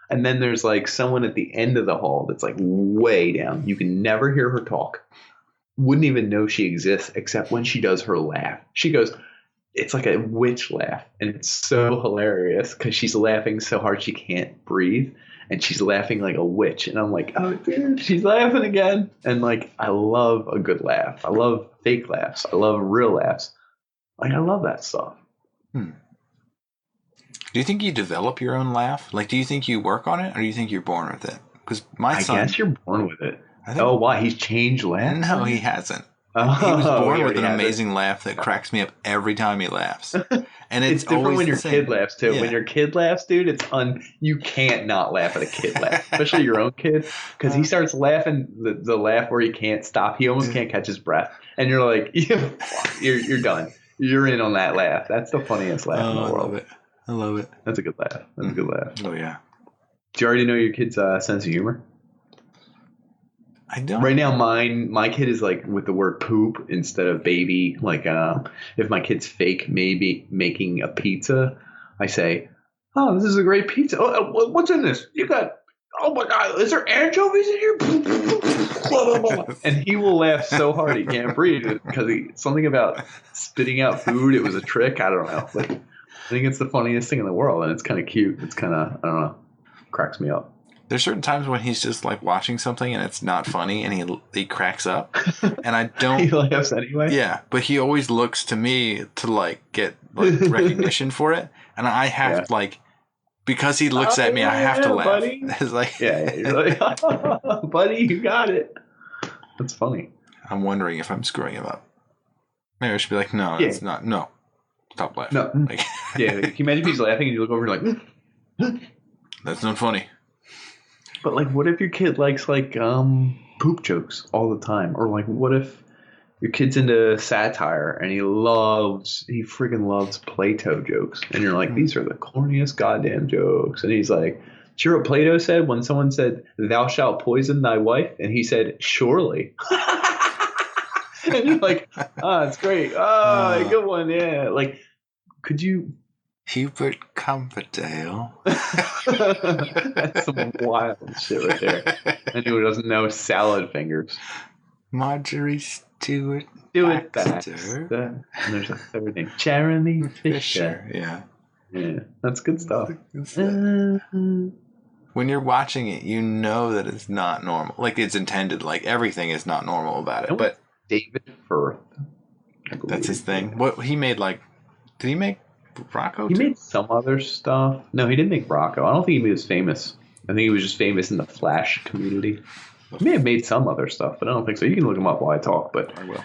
And then there's like someone at the end of the hall that's like way down. You can never hear her talk. Wouldn't even know she exists except when she does her laugh. She goes, it's like a witch laugh. And it's so hilarious because she's laughing so hard she can't breathe. And she's laughing like a witch. And I'm like, oh, dude, she's laughing again. And like, I love a good laugh. I love fake laughs. I love real laughs. Like, I love that stuff. Do you think you develop your own laugh? Like, do you think you work on it, or do you think you're born with it? Because my son... I guess you're born with it. Oh, why? He's changed laughs? No, he hasn't. He was born with an amazing laugh that cracks me up every time he laughs. And it's different when your same. Kid laughs too. Yeah. When your kid laughs, dude, you can't not laugh at a kid laugh, especially your own kid, because he starts laughing the laugh where he can't stop. He almost can't catch his breath, and you're like, you're done. You're in on that laugh. That's the funniest laugh in the world. I love it. That's a good laugh. That's a good laugh. Oh yeah. Do you already know your kid's sense of humor? I don't. Right now, my kid is like with the word poop instead of baby. Like, if my kid's fake maybe making a pizza, I say, "Oh, this is a great pizza. Oh, what's in this? You got, oh my God, is there anchovies in here?" And he will laugh so hard he can't breathe because something about spitting out food. It was a trick. I don't know. Like, I think it's the funniest thing in the world, and it's kind of cute. It's kind of, I don't know, cracks me up. There's certain times when he's just like watching something and it's not funny and he cracks up, and I don't. He laughs anyway. Yeah, but he always looks to me to like get like recognition for it, and I have to like, because he looks at me, I have to laugh. Buddy. It's like, You're like, buddy, you got it. That's funny. I'm wondering if I'm screwing him up. Maybe I should be like, no, it's not. No, stop laughing. No. Like, Can you imagine if he's laughing and you look over and you're like, that's not funny. But like, what if your kid likes like poop jokes all the time, or like, what if your kid's into satire and he freaking loves Plato jokes, and you're like, these are the corniest goddamn jokes, and he's like, "Do you hear what Plato said when someone said, 'Thou shalt poison thy wife'?" And he said, "Surely." And you're like, "Oh, it's great. Oh, good one, yeah." Like, could you? Hubert Cumperdale. That's some wild shit right there. Anyone who doesn't know salad fingers. Marjorie Stewart Baxter. And there's a third name. Jeremy Fisher. Yeah, that's good stuff. When you're watching it, you know that it's not normal. Like, it's intended. Like, everything is not normal about it. But David Firth. That's his thing. What he made, like, did he make Rocco? He made some other stuff. No, he didn't make Rocco. I don't think he was famous. I think he was just famous in the Flash community. He may have made some other stuff, but I don't think so. You can look him up while I talk. But I will.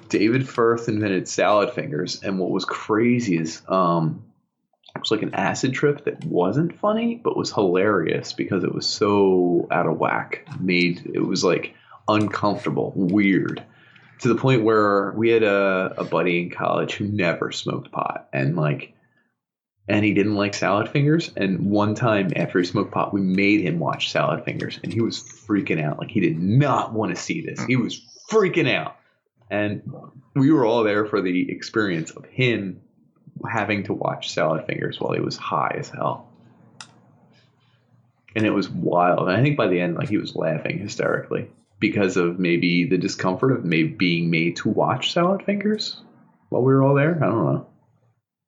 David Firth invented salad fingers, and what was crazy is it was like an acid trip that wasn't funny, but was hilarious because it was so out of whack. It was like uncomfortable, weird. To the point where we had a buddy in college who never smoked pot, and he didn't like salad fingers. And one time after he smoked pot, we made him watch salad fingers, and he was freaking out. Like, he did not want to see this. He was freaking out. And we were all there for the experience of him having to watch salad fingers while he was high as hell. And it was wild. And I think by the end, like, he was laughing hysterically because of maybe the discomfort of maybe being made to watch salad fingers while we were all there. I don't know.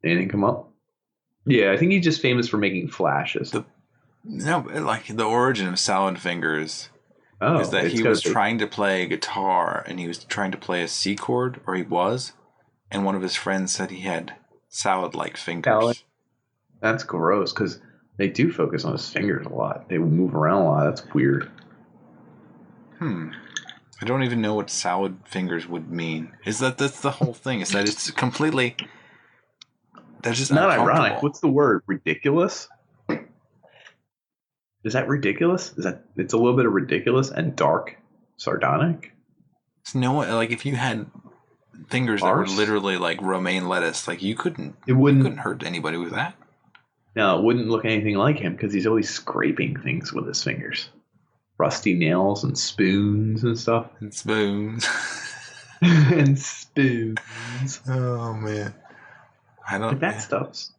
Anything come up? Yeah, I think he's just famous for making flashes. The origin of salad fingers is that he was trying to play guitar, and he was trying to play a C chord, or he was, and one of his friends said he had salad-like fingers. Salad. That's gross, because they do focus on his fingers a lot. They move around a lot. That's weird. I don't even know what salad fingers would mean. That's the whole thing? Is that it's completely... That's just not ironic. What's the word? Ridiculous? Is that ridiculous? It's a little bit of ridiculous and dark, sardonic? It's like if you had fingers that were literally like romaine lettuce, like you couldn't hurt anybody with that. No, it wouldn't look anything like him because he's always scraping things with his fingers. Rusty nails and spoons and stuff. And spoons. And spoons. Oh, man. That stuff's.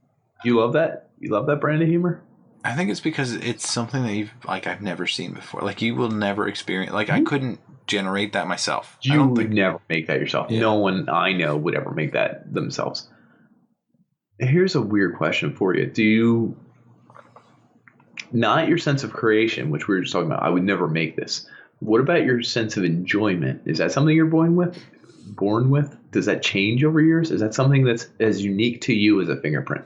You love that? You love that brand of humor? I think it's because it's something that I've never seen before. Like, you will never experience. Like, I couldn't generate that myself. You would never make that yourself. Yeah. No one I know would ever make that themselves. Here's a weird question for you. Do you... Not your sense of creation, which we were just talking about. I would never make this. What about your sense of enjoyment? Is that something you're born with? Does that change over years? Is that something that's as unique to you as a fingerprint?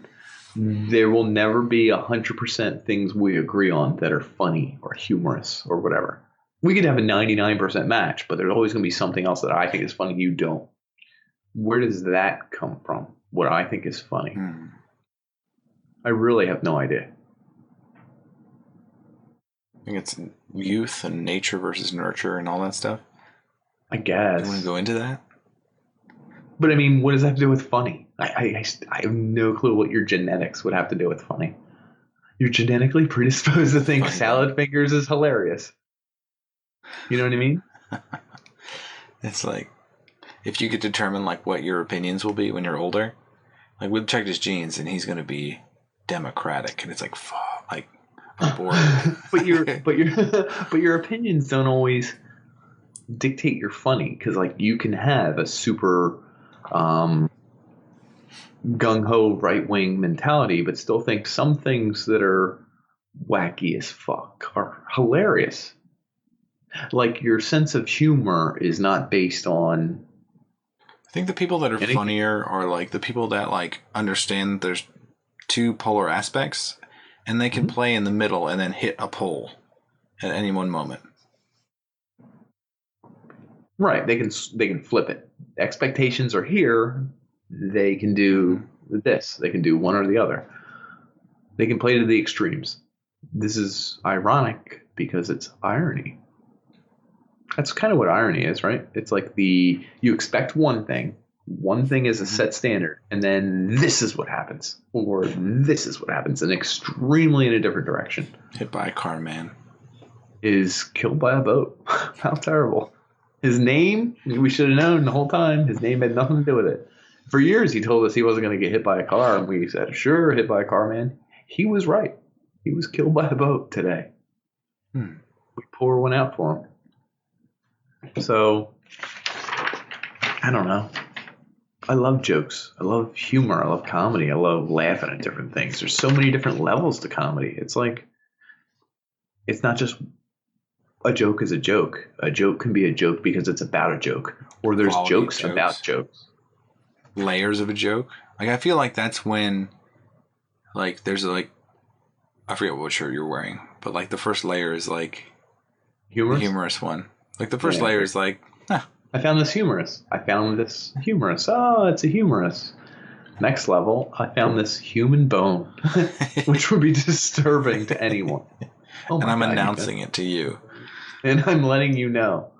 There will never be 100% things we agree on that are funny or humorous or whatever. We could have a 99% match, but there's always going to be something else that I think is funny you don't. Where does that come from? What I think is funny? I really have no idea. I think it's youth and nature versus nurture and all that stuff. I guess. Do you want to go into that? But I mean, what does that have to do with funny? I have no clue what your genetics would have to do with funny. You're genetically predisposed to think salad fingers is hilarious. You know what I mean? It's like, if you could determine like what your opinions will be when you're older, like we've checked his genes and he's going to be Democratic, and it's like, fuck, like I'm bored. but your opinions don't always dictate you're funny, because like you can have a super gung-ho right-wing mentality but still think some things that are wacky as fuck are hilarious. Like your sense of humor is not based on I think the people that are anything. funnier are like the people that like understand there's two polar aspects and they can play in the middle and then hit a pole at any one moment. Right. They can flip it. Expectations are here. They can do this. They can do one or the other. They can play to the extremes. This is ironic because it's irony. That's kind of what irony is, right? It's like you expect one thing is a set standard, and then this is what happens, or this is what happens, and extremely in a different direction. Hit by a car, man. Is killed by a boat. How terrible. His name, we should have known the whole time. His name had nothing to do with it. For years, he told us he wasn't going to get hit by a car, and we said, sure, hit by a car, man. He was right. He was killed by a boat today. We pour one out for him. So, I don't know. I love jokes. I love humor. I love comedy. I love laughing at different things. There's so many different levels to comedy. It's like, it's not just a joke is a joke. A joke can be a joke because it's about a joke. Or there's jokes about jokes. Layers of a joke. Like, I feel like that's when, like, there's like, I forget what shirt you're wearing, but like the first layer is like humorous? The humorous one. Like the first layer is like, I found this humorous. I found this humorous. Oh, it's a humorous. Next level, I found this human bone, which would be disturbing to anyone. Oh my and I'm God, announcing it to you. And I'm letting you know.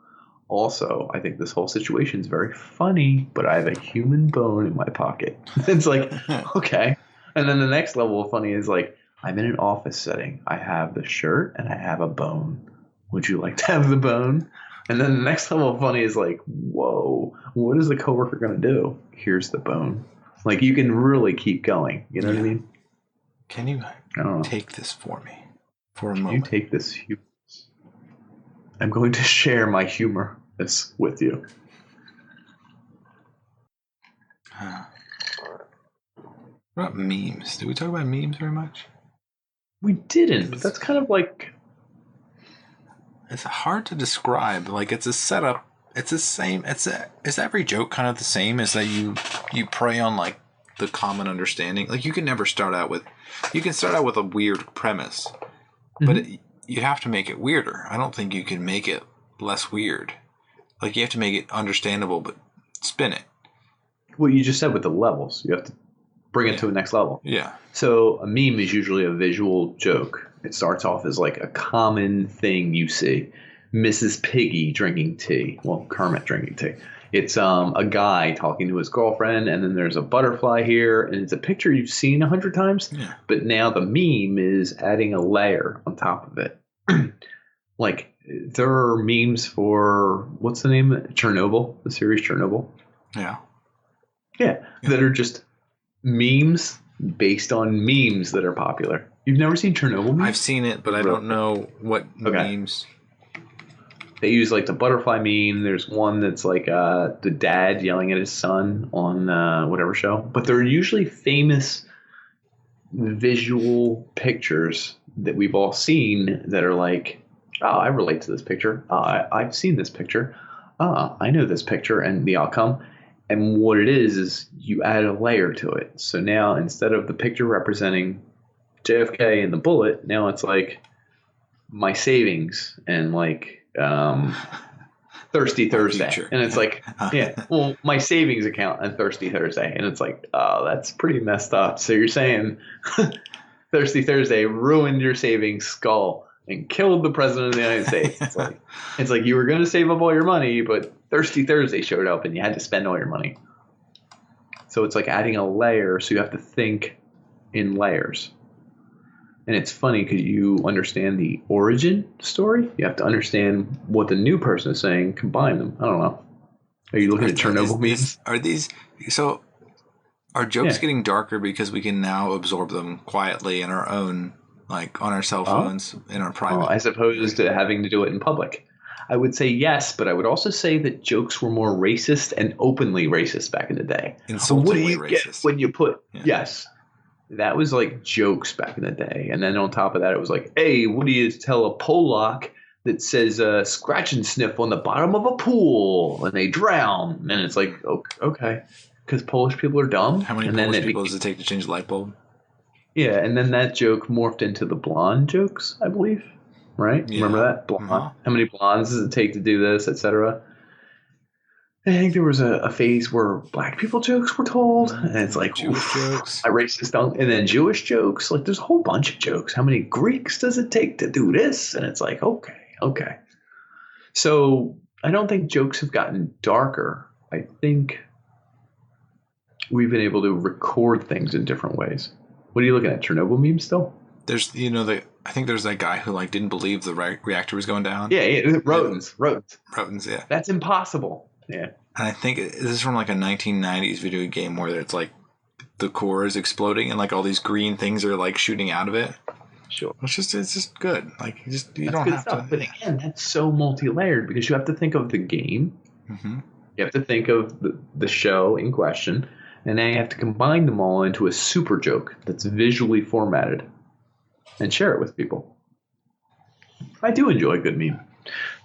Also, I think this whole situation is very funny, but I have a human bone in my pocket. It's like, okay. And then the next level of funny is like, I'm in an office setting. I have the shirt and I have a bone. Would you like to have the bone? And then the next level of funny is like, whoa, what is the coworker going to do? Here's the bone. Like, you can really keep going. You know what I mean? Can you take this for me for a moment? You take this humor. I'm going to share my humor with you. What about memes? Did we talk about memes very much? We didn't, but that's kind of like... It's hard to describe. Like, it's a setup. It's the same. Is every joke kind of the same? Is that you prey on, like, the common understanding? Like, you can never start out with... You can start out with a weird premise, but you have to make it weirder. I don't think you can make it less weird. Like, you have to make it understandable, but spin it. What you just said with the levels. You have to bring it to the next level. Yeah. So a meme is usually a visual joke. It starts off as like a common thing you see. Mrs. Piggy drinking tea. Well, Kermit drinking tea. It's a guy talking to his girlfriend, and then there's a butterfly here, and it's a picture you've seen 100 times. Yeah. But now the meme is adding a layer on top of it. Like, there are memes for, what's the name of it? Chernobyl, the series Chernobyl. Yeah. Yeah, that are just memes based on memes that are popular. You've never seen Chernobyl memes? I've seen it, but I don't know what memes. They use like the butterfly meme. There's one that's like the dad yelling at his son on whatever show. But they're usually famous visual pictures that we've all seen that are like, oh, I relate to this picture. Oh, I've seen this picture. Oh, I know this picture and the outcome. And what it is you add a layer to it. So now instead of the picture representing JFK and the bullet, now it's like my savings and like Thirsty Thursday. And it's like, yeah, well, my savings account and Thirsty Thursday. And it's like, oh, that's pretty messed up. So you're saying Thirsty Thursday ruined your savings skull and killed the president of the United States. It's like you were going to save up all your money, but Thirsty Thursday showed up and you had to spend all your money. So it's like adding a layer. So you have to think in layers. And it's funny because you understand the origin story. You have to understand what the new person is saying, combine them. I don't know. Are you looking at Chernobyl memes? Are jokes getting darker because we can now absorb them quietly in our own, like on our cell phones, in our private? As opposed to having to do it in public. I would say yes, but I would also say that jokes were more racist and openly racist back in the day. Insultingly what do you racist. Get when you put yes? that was like jokes back in the day. And then on top of that, it was like, hey, what do you tell a Polak that says scratch and sniff on the bottom of a pool and they drown? And it's like, okay, because Polish people are dumb. How many Polish people does it take to change a light bulb? Yeah, and then that joke morphed into the blonde jokes, I believe. Right? Yeah. Remember that? Blonde. Uh-huh. How many blondes does it take to do this, etc.? I think there was a phase where black people jokes were told, and it's like Jewish jokes, I racist don't, and then Jewish jokes. Like there's a whole bunch of jokes. How many Greeks does it take to do this? And it's like okay. So I don't think jokes have gotten darker. I think we've been able to record things in different ways. What are you looking at? Chernobyl memes still? There's I think there's that guy who like didn't believe the reactor was going down. Yeah, rodents. Yeah. That's impossible. Yeah. And I think this is from like a 1990s video game where it's like the core is exploding and like all these green things are like shooting out of it. Sure. It's just good. Like you don't have stuff. to. But again, that's so multi-layered because you have to think of the game. Mm-hmm. You have to think of the show in question. And then you have to combine them all into a super joke that's visually formatted and share it with people. I do enjoy a good meme.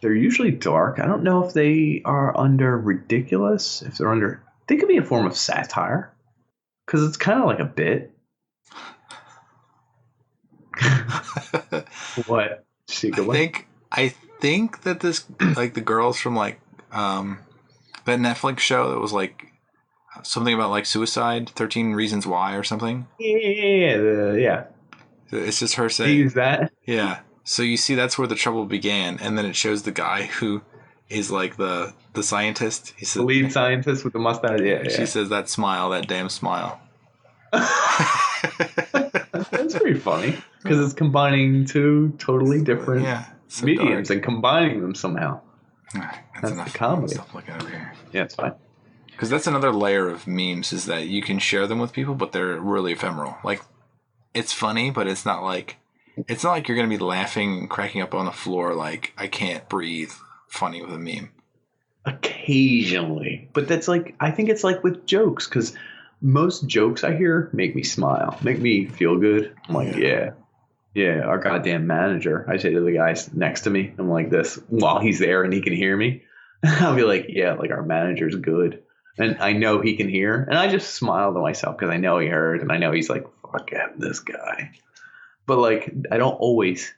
They're usually dark. I don't know if they are under ridiculous. If they're under, they could be a form of satire because it's kind of like a bit. What? I think that this like the girls from like that Netflix show that was like something about like suicide, 13 Reasons Why or something. Yeah. It's just her saying. They use that. Yeah. So you see, that's where the trouble began, and then it shows the guy who is like the scientist. He says, the lead scientist with the mustache. Yeah. She says, "That smile, that damn smile." That's pretty funny because it's combining two totally different mediums and combining them somehow. That's enough the comedy. Stop looking over here. Yeah, it's fine. Because that's another layer of memes is that you can share them with people, but they're really ephemeral. Like, it's funny, but it's not like you're going to be laughing and cracking up on the floor like, I can't breathe funny with a meme. Occasionally. But that's like, I think it's like with jokes, because most jokes I hear make me smile, make me feel good. I'm like, yeah, our goddamn manager. I say to the guy next to me, I'm like this while he's there and he can hear me. I'll be like, yeah, like our manager's good. And I know he can hear. And I just smile to myself because I know he heard and I know he's like, fuck this guy. But like, I don't always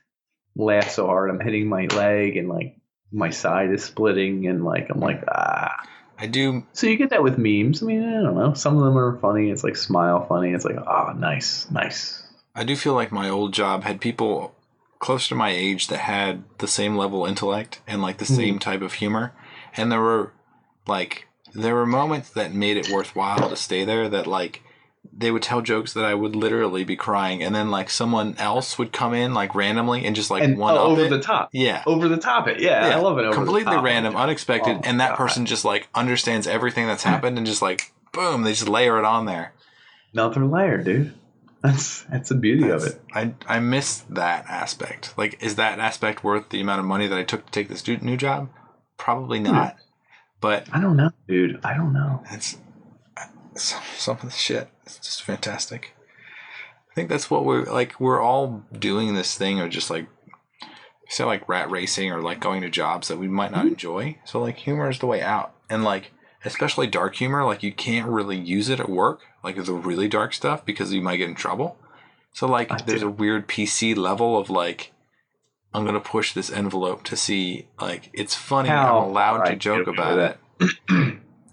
laugh so hard. I'm hitting my leg and like my side is splitting and like, I'm like, I do. So you get that with memes. I mean, I don't know. Some of them are funny. It's like smile funny. It's like, nice. I do feel like my old job had people close to my age that had the same level of intellect and like the same type of humor. And there were moments that made it worthwhile to stay there that like they would tell jokes that I would literally be crying, and then like someone else would come in like randomly and just like over the top. Yeah. Over the top it. Yeah. I love it. Completely random, unexpected, and that person just like understands everything that's happened and just like boom, they just layer it on there. Another layer, dude. That's the beauty of it. I miss that aspect. Like, is that aspect worth the amount of money that I took to take this new job? Probably not. But I don't know, dude. I don't know. It's some of the shit. It's just fantastic. I think that's what we're all doing this thing of just like, say like rat racing or like going to jobs that we might not enjoy. So like humor is the way out. And like, especially dark humor, like you can't really use it at work, like the really dark stuff, because you might get in trouble. So like there's a weird PC level of like, I'm going to push this envelope to see like it's funny. I'm allowed to joke about it.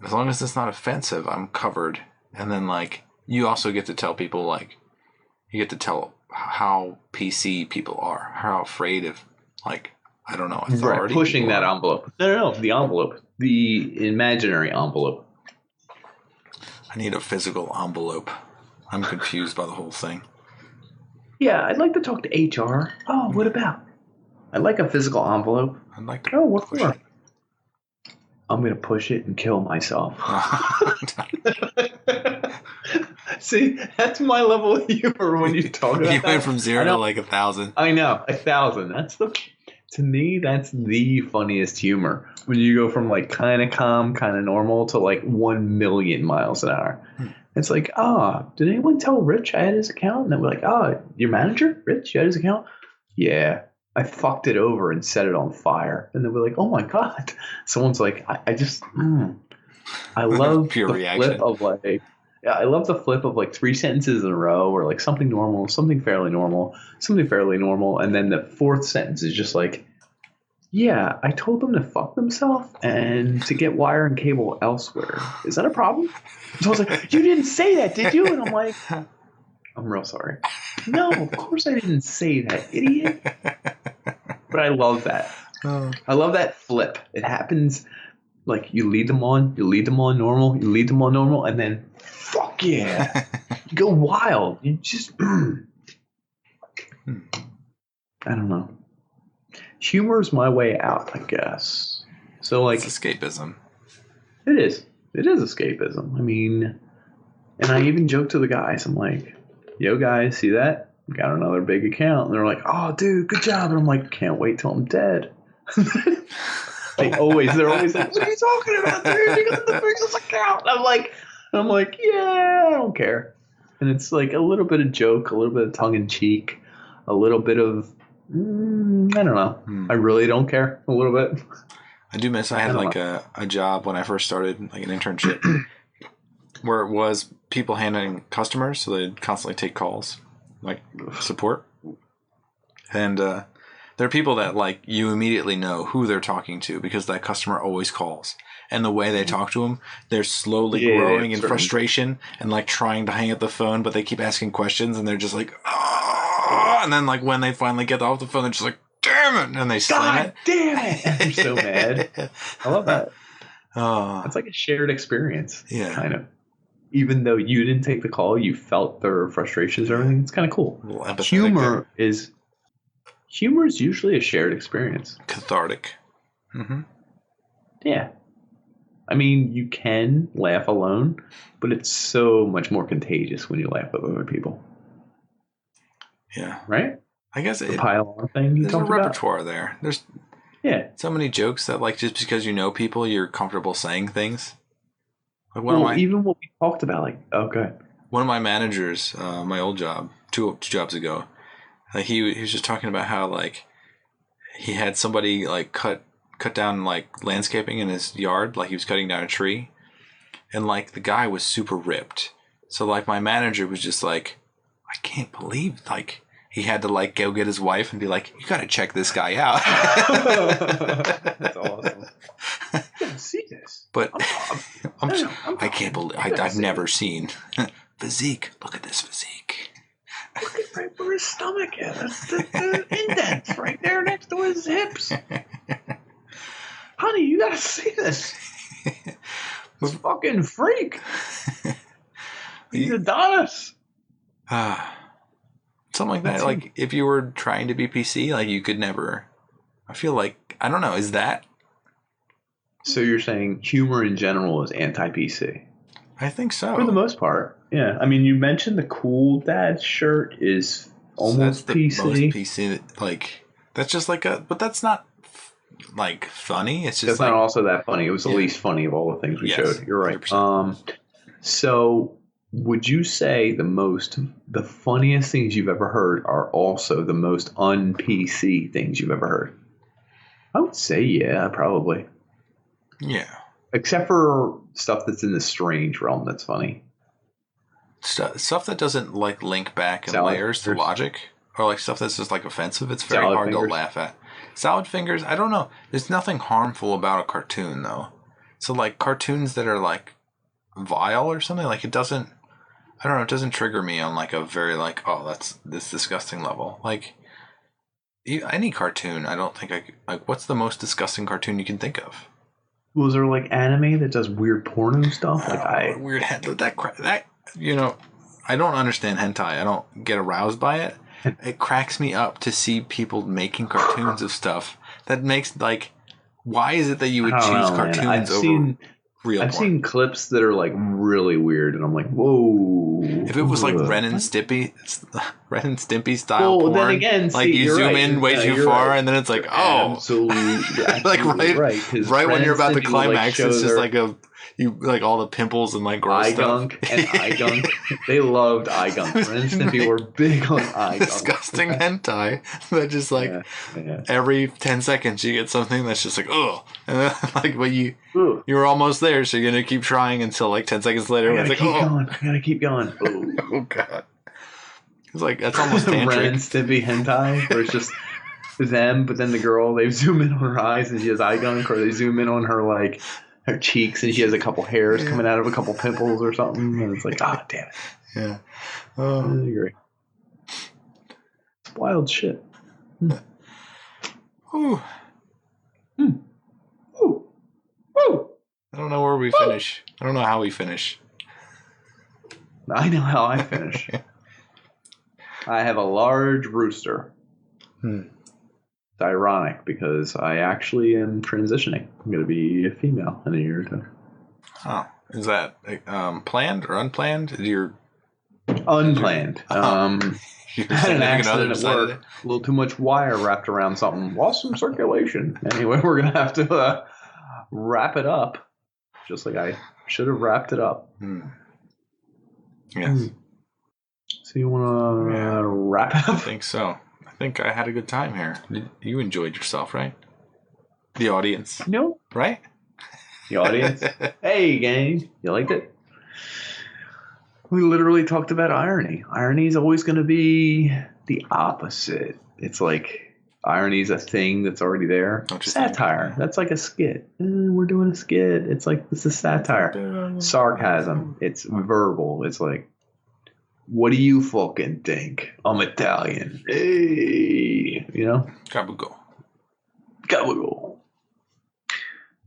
As long as it's not offensive, I'm covered. And then like you also get to tell people like, you get to tell how PC people are, how afraid of like, I don't know, authority. Right, pushing that envelope. No, the envelope. The imaginary envelope. I need a physical envelope. I'm confused by the whole thing. Yeah, I'd like to talk to HR. Oh, what about? I'd like a physical envelope. I'd like to what for? I'm going to push it and kill myself. See, that's my level of humor when you talk about You went from 0 to like 1,000. I know, 1,000. To me, that's the funniest humor. When you go from like kind of calm, kind of normal to like 1 million miles an hour. It's like, did anyone tell Rich I had his account? And then we're like, your manager, Rich, you had his account? Yeah, I fucked it over and set it on fire. And then we're like, oh my God. Someone's like, I love pure the reaction. flip of like, yeah, I love the flip of like 3 sentences in a row or like something normal, something fairly normal, something fairly normal. And then the 4th sentence is just like, yeah, I told them to fuck themselves and to get wire and cable elsewhere. Is that a problem? So I was like, you didn't say that, did you? And I'm like, I'm real sorry. No, of course I didn't say that, idiot. But I love that. I love that flip. It happens like you lead them on normal, and then fuck yeah. You go wild. You just I don't know. Humor is my way out, I guess. So like it's escapism. It is. It is escapism. I mean, and I even joke to the guys. I'm like, yo guys, see that? Got another big account. And they're like, oh dude, good job. And I'm like, can't wait till I'm dead. They're always like, what are you talking about, dude? You got the biggest account. And I'm like, yeah, I don't care. And it's like a little bit of joke, a little bit of tongue in cheek, a little bit of I don't know. I really don't care a little bit. I do miss I had like a job when I first started, like an internship, where it was people handling customers, so they'd constantly take calls, like support. And there are people that like you immediately know who they're talking to because that customer always calls. And the way they talk to them, they're slowly growing in frustration and like trying to hang up the phone, but they keep asking questions and they're just like, and then like when they finally get off the phone, they're just like, damn it, and they slam it. Damn it! And they're so mad. I love that. It's like a shared experience. Yeah. Kind of. Even though you didn't take the call, you felt their frustrations or everything. It's kind of cool. Humor is usually a shared experience. Cathartic. Mm-hmm. Yeah. I mean, you can laugh alone, but it's so much more contagious when you laugh with other people. Yeah. Right? I guess the pile-on thing you there's talked a repertoire there. There's so many jokes that like just because you know people, you're comfortable saying things. Like even what we talked about, like one of my managers, my old job, two jobs ago, he was just talking about how like he had somebody like cut down like landscaping in his yard, like he was cutting down a tree, and like the guy was super ripped. So like my manager was just like, I can't believe like he had to like go get his wife and be like, you got to check this guy out. That's awesome. I didn't see this. But I can't believe I've never seen physique. Look at this physique. Look at right where his stomach is. That's the indents right there next to his hips. Honey, you got to see this. This fucking freak. He's Adonis. Something like that. Like if you were trying to be PC, like you could never. I feel like I don't know. Is that? So you're saying humor in general is anti-PC? I think so. For the most part, yeah. I mean, you mentioned the cool dad shirt is almost so that's PC. Most PC, like that's just like but that's not like funny. It's just that's not also that funny. It was the least funny of all the things we showed. You're right. 100%. So. Would you say the funniest things you've ever heard are also the most un-PC things you've ever heard? I would say, yeah, probably. Yeah. Except for stuff that's in the strange realm that's funny. Stuff that doesn't like link back in layers to logic, or like stuff that's just like offensive. It's very hard to laugh at. Salad fingers, I don't know. There's nothing harmful about a cartoon though. So like cartoons that are like vile or something, like it doesn't. I don't know. It doesn't trigger me on like a very like, oh, that's this disgusting level. Like any cartoon, I don't think like. What's the most disgusting cartoon you can think of? Was there like anime that does weird porno stuff? Like weird that you know, I don't understand hentai. I don't get aroused by it. It cracks me up to see people making cartoons of stuff that makes like. Why is it that you would choose cartoons over? I've seen clips that are like really weird, and I'm like, whoa. If it was like Ren and Stimpy style porn, then again, like you zoom in way too far, and then it's like, oh, absolutely, like right when you're about to climax, it's just like a you like all the pimples and like gross eye stuff. gunk and eye gunk. They loved eye gunk. For instance, people were big on eye gunk. Disgusting hentai that just like every 10 seconds you get something that's just like, oh, and then like but you were almost there, so you're gonna keep trying until like 10 seconds later. I gotta keep going. Oh god. It's like that's almost tantric. Ren and Stimpy hentai, where it's just them, but then the girl, they zoom in on her eyes and she has eye gunk, or they zoom in on her like her cheeks and she has a couple hairs coming out of a couple pimples or something, and it's like, damn it. Yeah. I agree. It's wild shit. Ooh. Ooh. Ooh. I don't know where we finish. I don't know how we finish. I know how I finish. I have a large rooster. It's ironic because I actually am transitioning. I'm going to be a female in a year or two. Oh, is that planned or unplanned? Unplanned. I had an accident at work. A little too much wire wrapped around something. Lost some circulation. Anyway, we're going to have to wrap it up. Just like I should have wrapped it up. Yes. So you want to wrap it up? I think so. I think I had a good time here. You enjoyed yourself, right? The audience. No. Right? The audience. Hey, gang. You liked it? We literally talked about irony. Irony is always going to be the opposite. It's like irony is a thing that's already there. Satire. That's like a skit. We're doing a skit. It's like, this is satire. Sarcasm. It's verbal. It's like, what do you fucking think? I'm Italian. Hey. You know? Gabagool.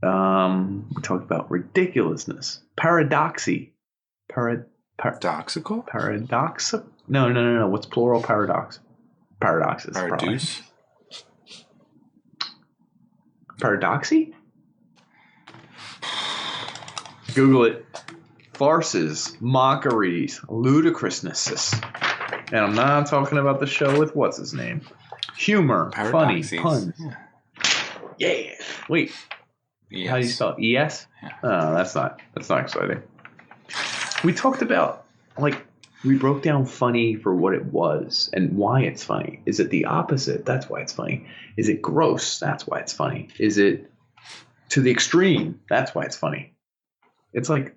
We talked about ridiculousness. Paradoxy. Paradoxical? Paradoxical? No. What's plural paradox? Paradoxes. Paradox. Paradoxy? Google it. Farces, mockeries, ludicrousnesses. And I'm not talking about the show with what's his name. Humor, funny, puns. Yeah. Wait. Yes. How do you spell it? ES? Yeah. Oh, that's not exciting. We talked about, like, we broke down funny for what it was and why it's funny. Is it the opposite? That's why it's funny. Is it gross? That's why it's funny. Is it to the extreme? That's why it's funny. It's like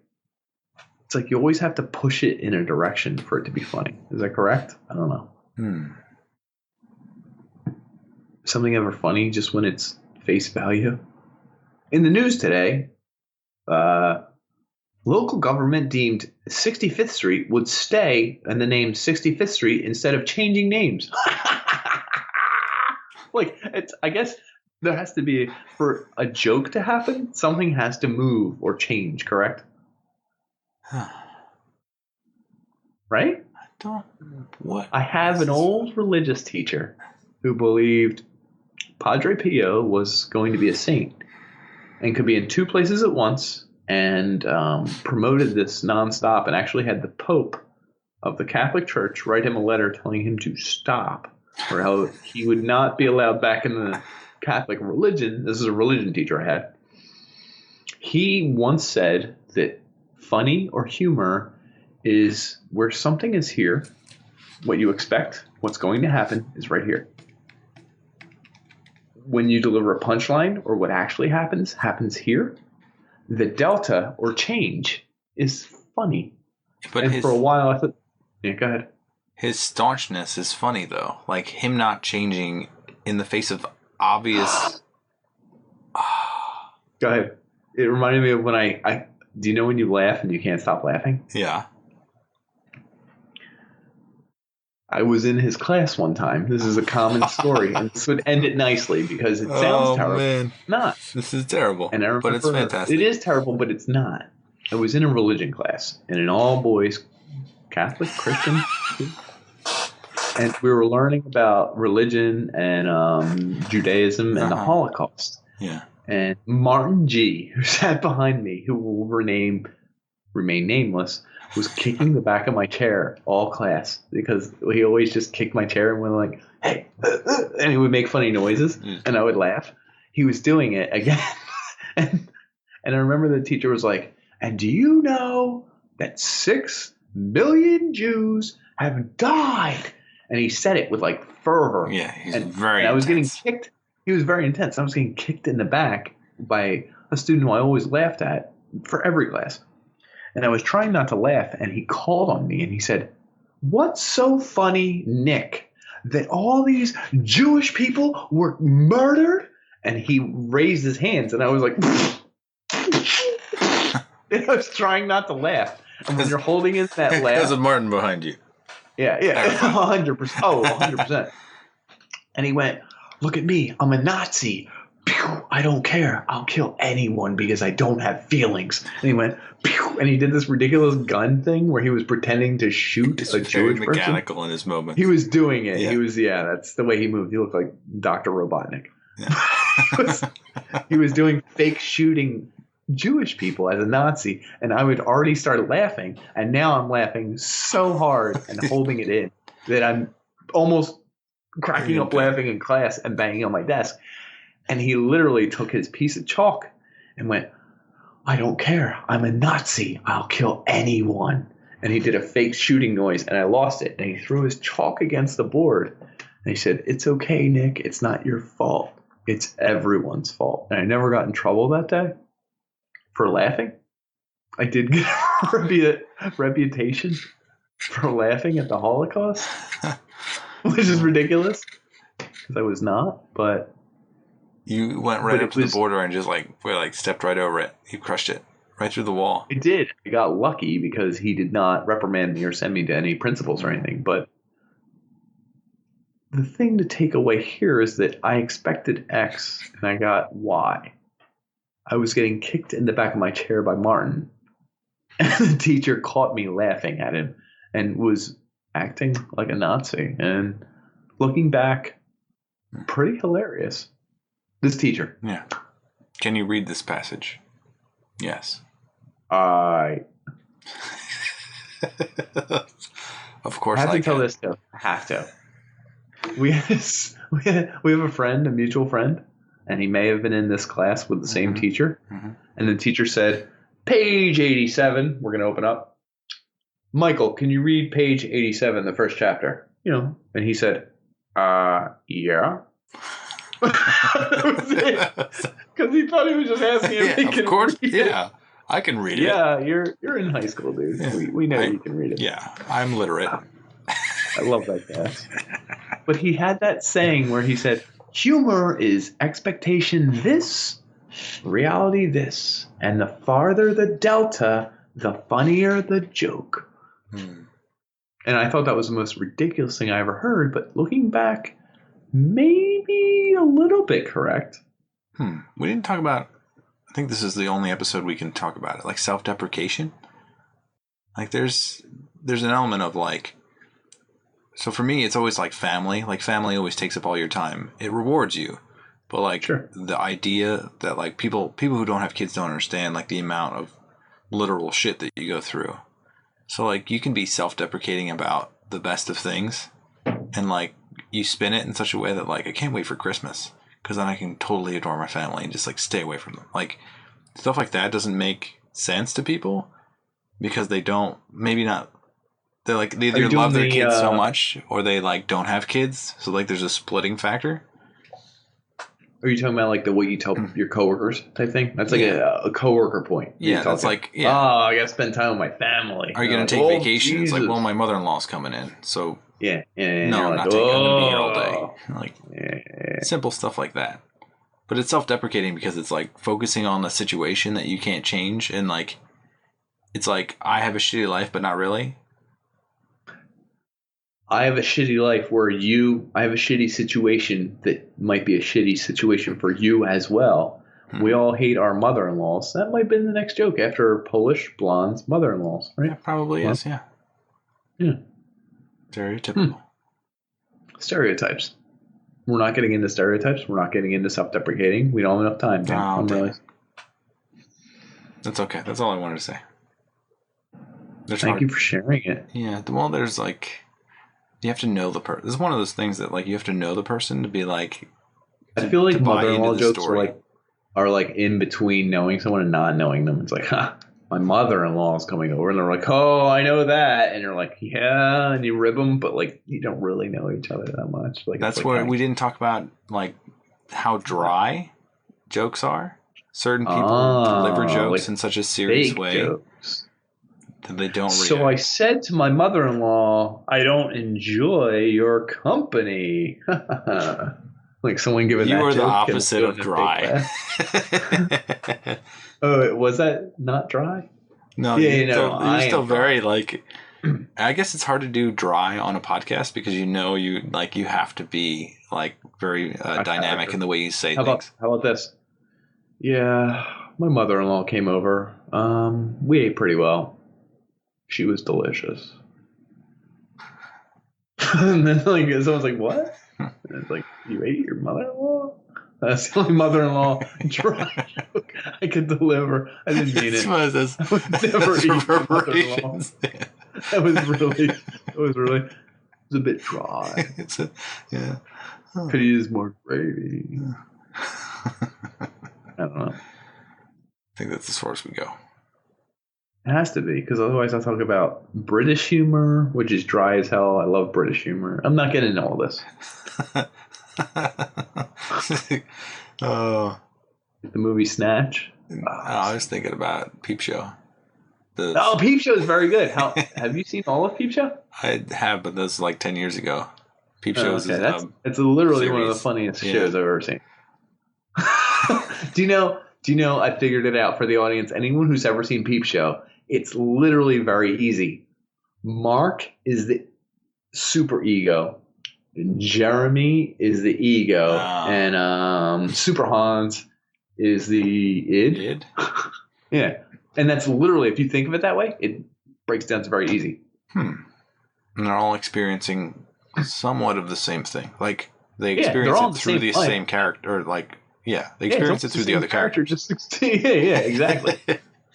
you always have to push it in a direction for it to be funny. Is that correct? I don't know. Something ever funny just when it's face value? In the news today, local government deemed 65th Street would stay in the name 65th Street instead of changing names. Like, I guess there has to be, for a joke to happen, something has to move or change, correct? Right? I have an old religious teacher who believed Padre Pio was going to be a saint and could be in two places at once, and promoted this nonstop, and actually had the Pope of the Catholic Church write him a letter telling him to stop, or how he would not be allowed back in the Catholic religion. This is a religion teacher I had. He once said that funny or humor is where something is here, what you expect, what's going to happen is right here. When you deliver a punchline, or what actually happens here. The delta or change is funny. But for a while I thought, yeah, go ahead. His staunchness is funny though. Like him not changing in the face of obvious. Go ahead. It reminded me of when I do you know when you laugh and you can't stop laughing? Yeah. I was in his class one time. This is a common story, and this would end it nicely because it sounds terrible. Man. Not. This is terrible. And I remember, but it's fantastic. It is terrible, but it's not. I was in a religion class, in an all-boys Catholic Christian, and we were learning about religion and Judaism and the Holocaust. Yeah. And Martin G., who sat behind me, who will remain nameless, was kicking the back of my chair all class, because he always just kicked my chair and went like, hey, and he would make funny noises, and I would laugh. He was doing it again. and I remember the teacher was like, And do you know that 6 million Jews have died? And he said it with like fervor. Yeah, he's and very I was intense. getting kicked. He was very intense. I was getting kicked in the back by a student who I always laughed at for every class. And I was trying not to laugh, and he called on me and he said, "What's so funny, Nick, that all these Jewish people were murdered?" And he raised his hands, and I was like, and I was trying not to laugh. And when you're holding in that laugh, there's a Martin behind you. yeah, 100%. Oh, 100%. And he went, "Look at me, I'm a Nazi. Pew, I don't care. I'll kill anyone because I don't have feelings." And he went, pew, and he did this ridiculous gun thing where he was pretending to shoot He's a very Jewish mechanical person. in his movement. He was doing it. Yeah. He was, that's the way he moved. He looked like Dr. Robotnik. Yeah. He was doing fake shooting Jewish people as a Nazi, and I would already start laughing, and now I'm laughing so hard and holding it in that I'm almost cracking up laughing in class and banging on my desk. And he literally took his piece of chalk and went, "I don't care. I'm a Nazi. I'll kill anyone." And he did a fake shooting noise, and I lost it. And he threw his chalk against the board. And he said, "It's okay, Nick. It's not your fault. It's everyone's fault." And I never got in trouble that day for laughing. I did get a reputation for laughing at the Holocaust, which is ridiculous because I was not, but... You went right up to the border and just stepped right over it. You crushed it right through the wall. I did. I got lucky because he did not reprimand me or send me to any principals or anything. But the thing to take away here is that I expected X and I got Y. I was getting kicked in the back of my chair by Martin, and the teacher caught me laughing at him and was acting like a Nazi. And looking back, pretty hilarious. This teacher. Yeah. Can you read this passage? Yes. Of course I have I to tell can. this though. I have to. We have a friend, a mutual friend, and he may have been in this class with the same teacher. Mm-hmm. And the teacher said, "Page 87, we're going to open up. Michael, can you read page 87, the first chapter?" And he said, "Yeah." That was it. Because he thought he was just asking if he could read it. Yeah, I can read it. Yeah, you're in high school, dude. Yeah, we know you can read it. Yeah, I'm literate. I love that class. But he had that saying where he said, "Humor is expectation this, reality this, and the farther the delta, the funnier the joke." And I thought that was the most ridiculous thing I ever heard, but looking back, maybe a little bit correct. We didn't talk about, I think this is the only episode we can talk about it, like self-deprecation. Like there's an element of like, so for me, it's always like family. Like family always takes up all your time. It rewards you. But like the idea that like people who don't have kids don't understand like the amount of literal shit that you go through. So like you can be self-deprecating about the best of things and like you spin it in such a way that like I can't wait for Christmas because then I can totally adore my family and just like stay away from them. Like stuff like that doesn't make sense to people because they don't, maybe not, they're like they either love their kids so much or they like don't have kids. So like there's a splitting factor. Are you talking about like the what you tell your coworkers type thing? That's like a coworker point. Yeah, that's like I gotta spend time with my family. Are you gonna take vacation? Jesus. It's like, well, my mother-in-law's coming in, so yeah. No, I'm not taking. I'm gonna be here all day. Like simple stuff like that. But it's self-deprecating because it's like focusing on a situation that you can't change, and like it's like I have a shitty life, but not really. I have a shitty life where I have a shitty situation that might be a shitty situation for you as well. We all hate our mother-in-laws. That might have been the next joke after Polish blondes mother-in-laws, right? Yeah, probably is, yeah. Yeah. Stereotypical. Stereotypes. We're not getting into stereotypes. We're not getting into self-deprecating. We don't have enough time. That's okay. That's all I wanted to say. Thank you for sharing it. Yeah. Well, there's like... You have to know the person. This is one of those things that like you have to know the person to be like. I feel like mother-in-law jokes are like in between knowing someone and not knowing them. It's like, my mother-in-law is coming over, and they're like, oh, I know that. And you're like, yeah, and you rib them, but like you don't really know each other that much. Like That's like where we didn't talk about like how dry jokes are. Certain people deliver jokes like in such a serious way jokes. that they don't react. So I said to my mother-in-law, I don't enjoy your company. Like someone giving you that are the joke opposite of dry. Oh, was that not dry? No, you're still very like. I guess it's hard to do dry on a podcast because you have to be like very dynamic in the way you say things. How about this? Yeah, my mother-in-law came over. We ate pretty well. She was delicious. And then like someone's like, what? And it's like, you ate your mother-in-law? That's the only mother-in-law dry joke I could deliver. I didn't mean it. I would never eat your mother-in-law. It was a bit dry. Yeah. Oh. Could use more gravy. I don't know. I think that's as far as we go. It has to be, because otherwise I'll talk about British humor, which is dry as hell. I love British humor. I'm not getting into all this. Oh. The movie Snatch. I was thinking about Peep Show. Peep Show is very good. Have you seen all of Peep Show? I have, but this was like 10 years ago. Peep Show is it's literally one of the funniest shows I've ever seen. Do you know? I figured it out for the audience. Anyone who's ever seen Peep Show, it's literally very easy. Mark is the super ego. Jeremy is the ego, and Super Hans is the id. Yeah, and that's literally, if you think of it that way, it breaks down to very easy. And they're all experiencing somewhat of the same thing. Like they experience it through the same character, or like they experience it through the other character. Yeah, exactly.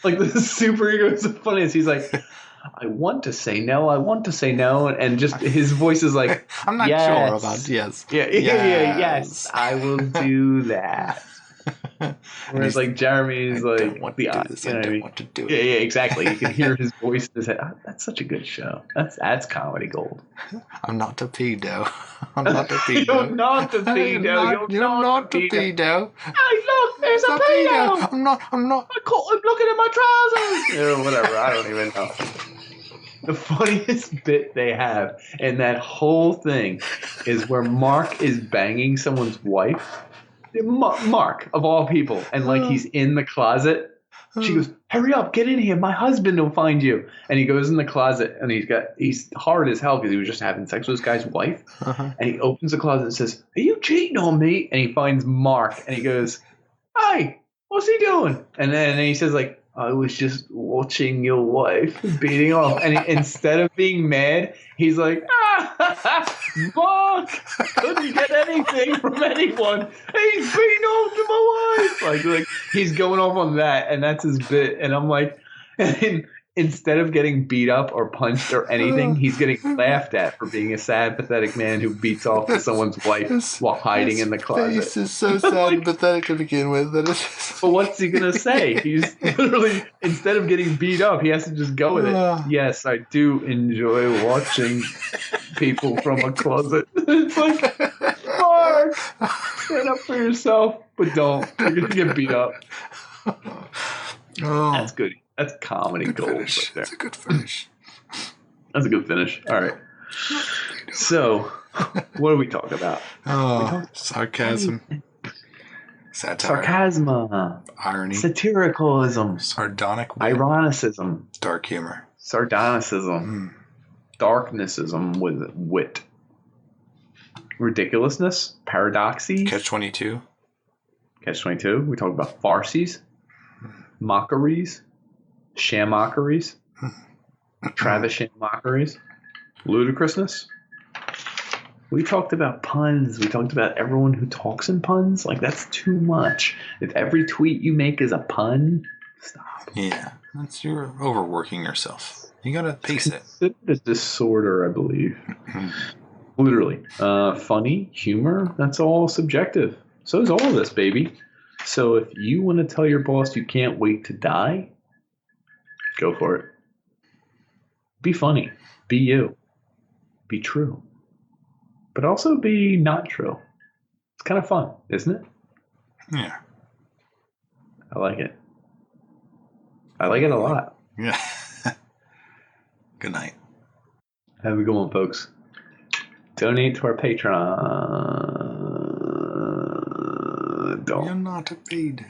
Like the super ego is the funniest. He's like, I want to say no, and just his voice is like, I'm not sure about yes. Yes, I will do that. Whereas like Jeremy's like want to do it. Yeah, exactly. You can hear his voice in his head. Oh, that's such a good show. That's comedy gold. I'm not a pedo. I'm not a pedo. You're not a pedo. You're not a pedo. Hey, look, there's a pedo. I'm not. I caught him looking at my trousers. Or whatever. I don't even know. The funniest bit they have in that whole thing is where Mark is banging someone's wife. Mark, of all people. And like he's in the closet. She goes, hurry up, get in here. My husband will find you. And he goes in the closet and he's hard as hell because he was just having sex with this guy's wife. And he opens the closet and says, are you cheating on me? And he finds Mark and he goes, hey, what's he doing? And then he says like, I was just watching your wife beating off. And instead of being mad, he's like, Mark, couldn't get anything from anyone. He's beating off to my wife. Like he's going off on that, and that's his bit. And I'm like, and instead of getting beat up or punched or anything, he's getting laughed at for being a sad, pathetic man who beats off to someone's wife while hiding in the closet. His face is so sad and pathetic to begin with. But what's he going to say? He's literally, instead of getting beat up, he has to just go with it. Yes, I do enjoy watching people from a closet. It's like, Mark, stand up for yourself, but don't. You're going to get beat up. That's good. That's comedy gold right there. That's a good finish. That's a good finish. All right. So, what do we talk about? Sarcasm. Satire. Sarcasm. Irony. Satiricalism. Sardonic Wit. Ironicism. Dark humor. Sardonicism. Darknessism with wit. Ridiculousness. Paradoxy. Catch-22. Catch-22. We talk about farces. Mockeries. Shamockeries. Travis mockeries. Ludicrousness. We talked about puns. We talked about everyone who talks in puns. Like, that's too much. If every tweet you make is a pun, stop. Yeah. You're overworking yourself. You gotta pace it. It's a disorder, I believe. Literally. Funny, humor, that's all subjective. So is all of this, baby. So if you want to tell your boss you can't wait to die, Go for it. Be funny. Be you. Be true. But also be not true. It's kind of fun, isn't it? Yeah. I like it. I like it a lot. Yeah. Good night. Have a good one, folks. Donate to our Patreon. You're Don't. not a pedo.